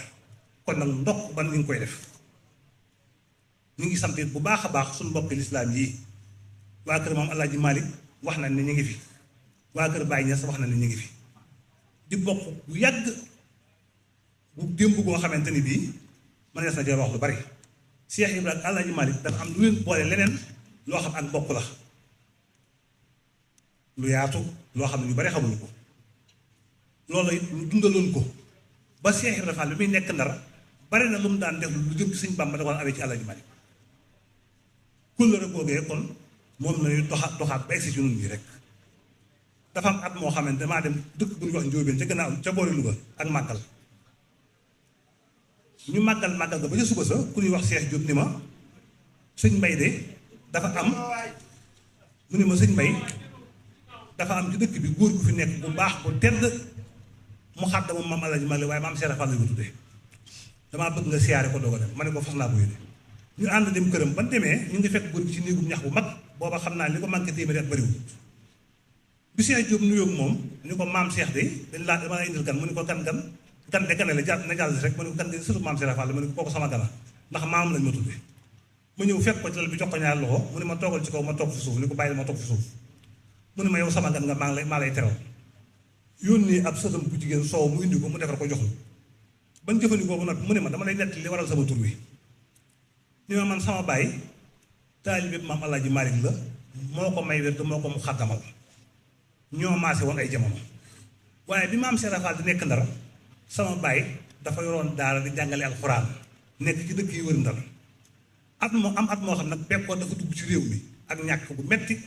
kon nag ndokk ban ñu ngi koy def ñu ngi sant bu baax a baax suñu mbokki lislaam yii waa kër maam Alaaji Malick wax na ne ñu ngi fi waa kër Baye Niass wax na ne ñu ngi fi di bokk bu yàgg bu démb goo xamante ni bii man na cee wax lu bari Cheikh Ibrahima Alaaji Malick dafa am lu leen boole leneen loo xam ak bokk la lu yaatu loo xam ne ñu bari xamuñu ko loolu it ñu dundaloon ko ba Cheikh Ibrahima Fall bi muy nekk Ndar bari na lu mu daan def lu jëm ci Sëñ Bàmba da ko awee ci Alaaji Malick kóllëre googee kon moom lañuy doxaat ba egsi ci nun ñi rek dafa am at moo xamante damaa dem dëkk bu ñuy wax Njóobeen ca gannaaw ca boori Louga ak màggal ñu màggal ga ba ca suba sa ku ñuy wax Cheikh Diop ni ma sëñ Mbay de dafa am mu ni ma sëñ Mbay dafa am ci dëkk bi góor gu fi nekk bu baax bu tedd mu xàdda moom maam Alaaji Malick waaye maam Cheikh Fall la ko tuddee damaa bëgg nga siyaare ko doog a dem ma ne ko fas naa ko yéene ñu ànd dem këram ban demee ñu ngi fekk góor gi ci néegum ñax bu mag booba xam naa li ko manqué téeméeri at bariwul bi Cheikh Diop nuyoo moom ni ko maam Cheikh de dañ laa dama la indil gan mu ni ko gan de gane la na jàll rek ma ne ko gan de surtout maam Cheikh Fall ma ne ko kooku sama gana ndax maam lañ ma tuddee ma ñëw fekk ko ci lal bi jox ko ñaar loxo mu ne ma toogal ci kaw ma toog fi suuf ni ko bàyyi ma toog fi suuf mu ne ma yow sama gan nga maa lay teral yónni ab sëtam bu jigéen soow mu indi ko mu defar ko jox ban jëfandikoo ko nag mu ne ma dama lay nett li waral sama tur wi ni ma man sama baay taalibe maam Alaaji Malick la moo ko may wér te moo ko mu xàddamal ñoo maase woon ay jamono waaye bi maam Cheikh Fall di nekk Ndar sama baay dafa yoroon daara di jàngale alxuraan nekk ci dëkk yi wër Ndar at moo xam nag bekkoon dafa dugg ci réew mi ak ñàkk bu metti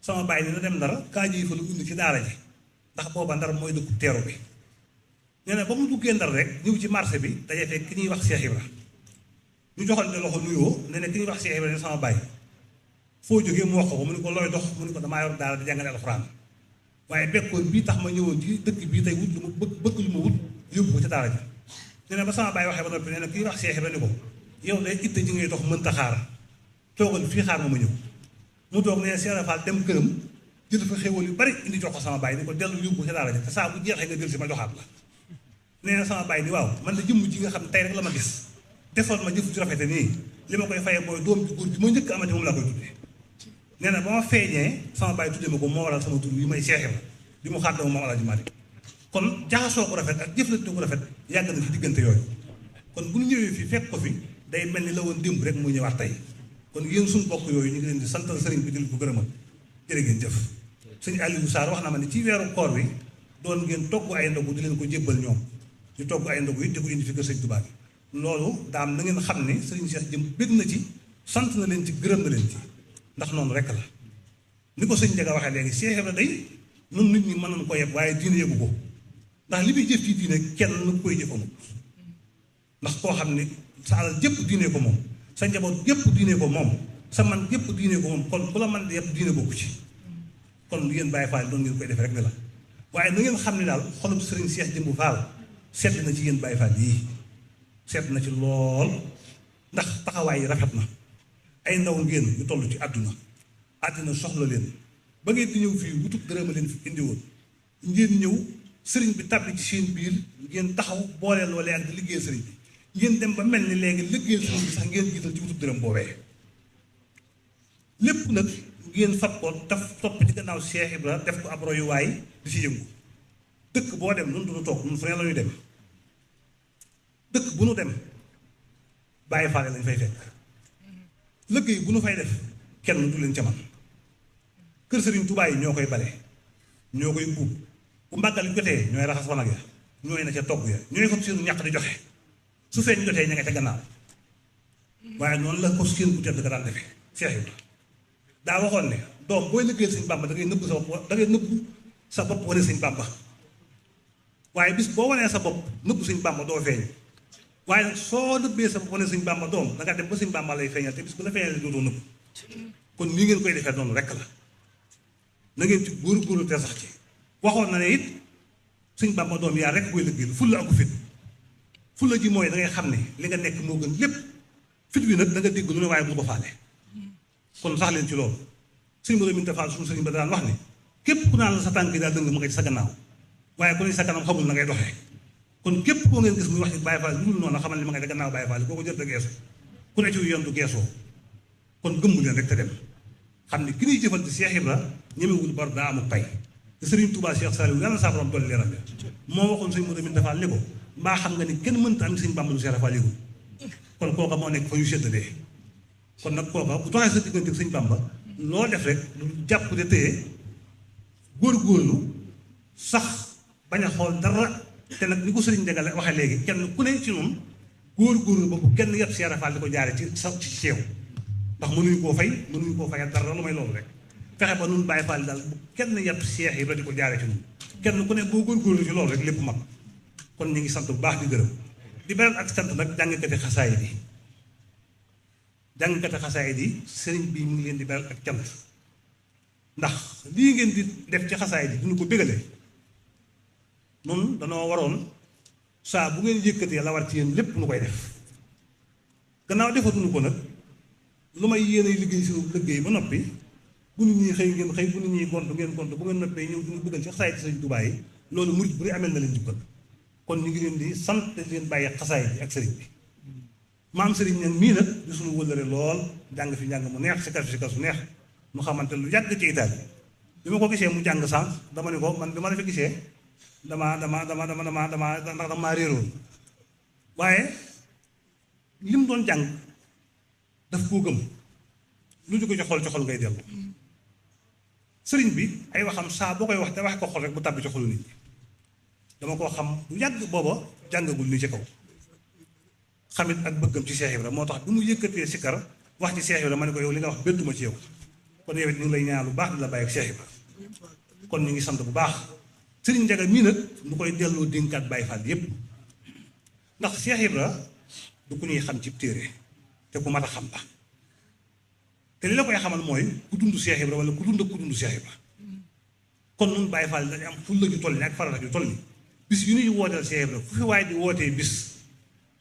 sama baay ni na dem Ndar kaa ji fa lu indi ci daara ji ndax booba Ndar mooy dëkku teeru bi nee na ba mu duggee Ndar rek ñëw ci marché bi daje fekk ki ñuy wax Cheikh Ibra ñu joxal ne loxo nuyoo ne ki ñuy wax Cheikh Ibra ne sama baay foo jógee mu wax ko mu ne ko looy dox mu ne ko damaa yor daara di jàngale alxuraan waaye bekkoon bii tax ma ñëwoon ci dëkk bii tey wut lu ma bëgg lu ma wut yóbbu ko ca daara ji nee na ba sama baay waxee ba noppi nee na ki ñuy wax Cheikh Ibra ni ko yow day itte ji ngay dox mënta xaar toogal fii xaar ma ñëw mu toog nee Cheikh Fall dem këram jël fa xéwal yu bari indi jox ko sama baay ni ko dellu yóbbu ca daara ji te saa bu jeexee nga jël si ma joxaat la nee na sama baay ni waaw man de jëmm ji nga xam ne tey rek la ma gis defoon ma jëf ju rafete nii li ma koy fayee mooy doom ju góor bi ma njëkk amati moom laa koy tuddee nee na ba ma feeñee sama baay tuddee ma ko moo waral sama tur yi may Cheikh Ibra di mu xàddamu moom Alaaji Malick kon jaxasoo ko rafet ak jëflante ko rafet yàgg na ci diggante yooyu kon bu ñu ñëwee fii fekk ko fi day mel ni la woon démb rek muy ñëwaat tey kon yéen suñu bokk yooyu ñu ngi leen di santal sëriñ bi di leen ko gërëmal jërë ngeen jëf sëñ Aliou Sarr wax na ma ne ci weeru koor bi doon ngeen togg ay ndogu di leen ko jébbal ñoom ñu togg ay ndogu yi di ko indi fi kër sëñ Tuubaa bi loolu daam na ngeen xam ne sëriñ Cheikh jëm bég na ci sant na leen ci gërëm na leen ci ndax noonu rek la ni ko sëñ Ndiaga waxee léegi Cheikh Ibra day nun nit ñi mën nañu ko yeb waaye diine yëgu ko ndax li muy jëf ci diine kenn nu koy jëf amul ndax koo xam ne sa alal jëpp diine ko moom sa njaboot gépp diine ko moom sa man gépp diine ko moom kon ku la man di yëpp diine bokku ci kon yéen Baye Fall doon ngeen koy def rek ne la waaye na ngeen xam ne daal xolub sëriñ Cheikh Jëmbu Fall sedd na ci yéen Baye Fall yii sedd na ci lool ndax taxawaay yi rafet na ay ndaw ngeen yu toll ci àdduna soxla leen ba ngeen di ñëw fii wutub dërëma leen fi indi woon ngeen ñëw sëriñ bi tàbbi ci seen biir ngeen taxaw boole loolee ak di liggéey sëriñ bi ngeen dem ba mel ni léegi liggéey sëriñ bi sax ngeen jiital ci wutub dërëm boobee lépp nag ngeen fab ko taf topp ci gannaaw Cheikh Ibra def ko ab royuwaay di ci yëngu dëkk boo dem nun duñu toog nun fu ne la ñuy dem dëkk bu nu dem bàyyi faale lañ fay fekk liggéey bu nu fay def kenn du leen ca man kër Sëriñ Tuubaa yi ñoo koy bale ñoo koy buub bu màggal jotee ñooy raxas wanag ya ñooy na ca togg ya ñooy fab seenu ñàq di joxe su feeñ jotee ña nga ca gannaaw waaye noonu la ko seen bu tedd ka daan defee Cheikh Ibra daa waxoon ne doom booy liggéeyal Sëñ Bàmba da ngay nëbb sa bopp da ngay nëbb sa bopp wane Sëñ Bàmba waaye bis boo wanee sa bopp nëbb Sëñ Bàmba doo feeñ waaye nag soo nëbbee sa bopp wane Sëñ Bàmba doom da nga dem ba Sëñ Bàmba lay feeñal te bis bu la feeñalee dootoo nëbb kon nii ngeen koy defee noonu rekk la na ngeen ci góor-góorlu te sax ci waxoon na ne it Sëñ Bàmba doom yaa rekk koy liggéeyal fulla ak fit fulla ji mooy da ngay xam ne li nga nekk moo gën lépp fit wi nag da nga dégg lu ne waaye bu ko faale kon sax leen ci loolu sëñ Modou Minta Fall suñu sëriñ ba daan wax ne képp ku naan la sa tànk yi daal dëng ma nga ci sa gannaaw waaye ku ne sa kanam xamul na ngay doxee kon képp koo ngeen gis muy wax ci Baye Fall lu dul noonu xamal ne ma nga ca gannaaw Baye Fall kooku jot a geesu ku ne ci yoon du geesoo kon gëmmu leen rek te dem xam ne ki ñuy jëfal ci Cheikh Ibra ñemewul bar daa amul pay te Sëriñ Touba Cheikh Saliou yàlla saa borom dolli leeram moo waxoon sëñ Modou Minta Fall ni ko mbaa xam nga ni kenn mënta am sëñ Bàmba lu Cheikh Fall yëgul kon kooka moo nekk fa ñu séddalee kon nag kooka bu doxee sa diggante sëñ Bàmba loo def rek lu jàpp de téye góor-góorlu sax bañ a xool dara te nag ni ko sëriñ Ndiaga waxee léegi kenn ku ne ci noonu góor-góorlu ba bu kenn yëpp Cheikh Fall di ko jaare ci sa ci ceew ndax mënuñu koo fayal dara lu may loolu rek fexe ba nun Baye Fall daal bu kenn yëpp Cheikh yi ba di ko jaare ci ñun kenn ku ne boo góor-góorlu ci loolu rek lépp mag kon ñu ngi sant bu baax di gërëm di beral ak sant nag jàngkati xasaayid yi jàngkati xasaayid yi sëriñ bi mu ngi leen di beral ak cant ndax lii ngeen di def ci xasaayid yi duñu ko bégalee noonu danoo waroon saa bu ngeen yëkkatee la war ci yéen lépp nu koy def gannaaw defatuñu ko nag lu may yéenay liggéey suñu liggéey ba noppi bu nit ñi xëy ngeen xëy bu nit ñi gont ngeen gont bu ngeen noppee ñëw duñu bëggal ci xasaayid yi sëriñ Tuubaa yi loolu murit bu ne amel na leen jukkal kon ñu ngi leen di sant leen bàyyi xasaayid bi ak sëriñ bi maam sëriñ nag mii nag di suñu wëllëre lool jàng fi njàng mu neex si kar su neex mu xamante lu yàgg ci Italie bi ma ko gisee mu jàng sànq dama ne ko man bi ma la fi gisee dama réeroon waaye li mu doon jàng daf koo gëm lu jóge ci xol ngay dellu sëriñ bi ay waxam saa boo koy wax te wax ko xol rek bu tàbbi ci xolu nit ñi dama koo xam bu yàgg booba jàngagul nii ci kaw xamit ak bëggam ci Cheikh Ibra moo tax bi mu yëkkatee sikkar wax ci Cheikh Ibra ma ne ko yow li nga wax bettuma ci yow kon yow it ñu ngi lay ñaan lu baax di la bàyyi ak Cheikh Ibra kon ñu ngi sant bu baax sëriñ Ndiaga mii nag mu koy delloo dénkaat Baye Fall yépp ndax Cheikh Ibra du ku ñuy xam ci téere te ku mat a xam la te li la koy xamal mooy ku dund Cheikh Ibra wala ku dund Cheikh Ibra kon nun Baye Fall dañu am fulla ju toll ni ak farata ju toll ni bis yu ñuy wooteel Cheikh Ibra fu fi waaye di wootee bis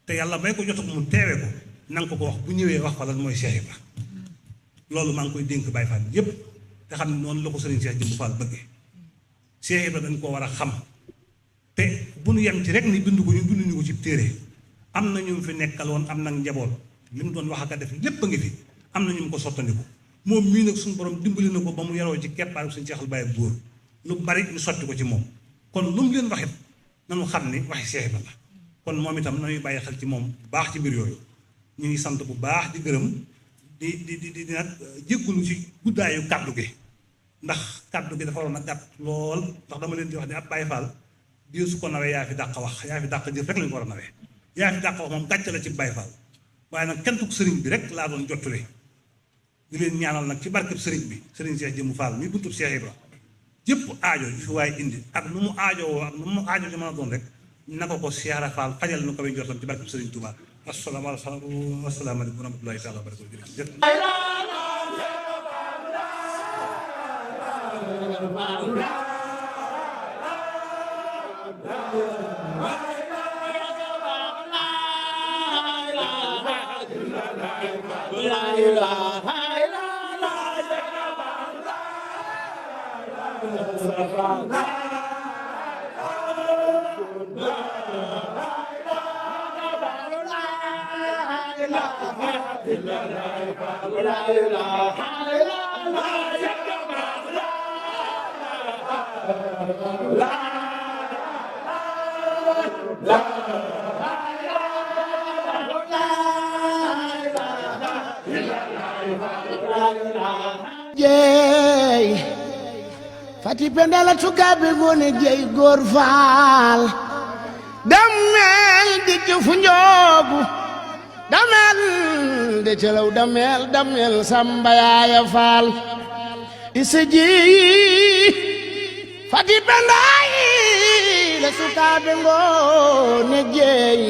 te yàlla may ko jot mu teewe ko nanga ko wax bu ñëwee wax fa lan mooy Cheikh Ibra loolu maa ngi koy dénk Baye Fall yépp te xam ne noonu la ko sëriñ Cheikh Jëmb Fall bëggee Cheikh Ibra dañ ko war a xam te bu nu yem ci rek ni bind ko ñu binduñu ko ci téere am na ñu fi nekkaloon am nag njaboot li mu doon wax ak a def lépp a ngi fi am na ñu mu ko sottandiku moom mii nag suñu borom dimbali na ko ba mu yaroo ci keppaaru suñu Seexul Baye góor lu bari ñu sotti ko ci moom kon lu mu leen waxit nanu xam ni waxi Cheikh Ibra la kon moom itam nañuy bàyyi xel ci moom bu baax ci mbir yooyu ñu ngi sant bu baax di gërëm di nag jéggulu ci guddaayu kàddu gi ndax kàddu gi dafa waroon a gàtt lool ndax dama leen di wax ne ab Baye Fall di su ko nawee yaa fi dàq wax yaa fi dàq jëf rek lañu ko war a nawee yaa fi dàq wax moom gàcce la ci Baye Fall waaye nag kenn ku sëriñ bi rek laa doon jottule di leen ñaanal nag ci barkeb sëriñ bi sëriñ Cheikh Jëmb Fall mi buntub Cheikh Ibra jëpp aajo yu fi waaye indi ak nu mu aajowoo ak nu mu aajo li mën a doon rek na ko Cheikh Fall fajal nu ko way njortam ci barkeb sëriñ Touba asalaamaaleykum wa rahmatullahi taala wa barakatuh jeey fati pendala tukaɓe gone jeey gor faal damel dicco fu njoogu damel de celaw damel samba yaaya faal ise jeeyi fati pendayi la sukaɓe gone jeey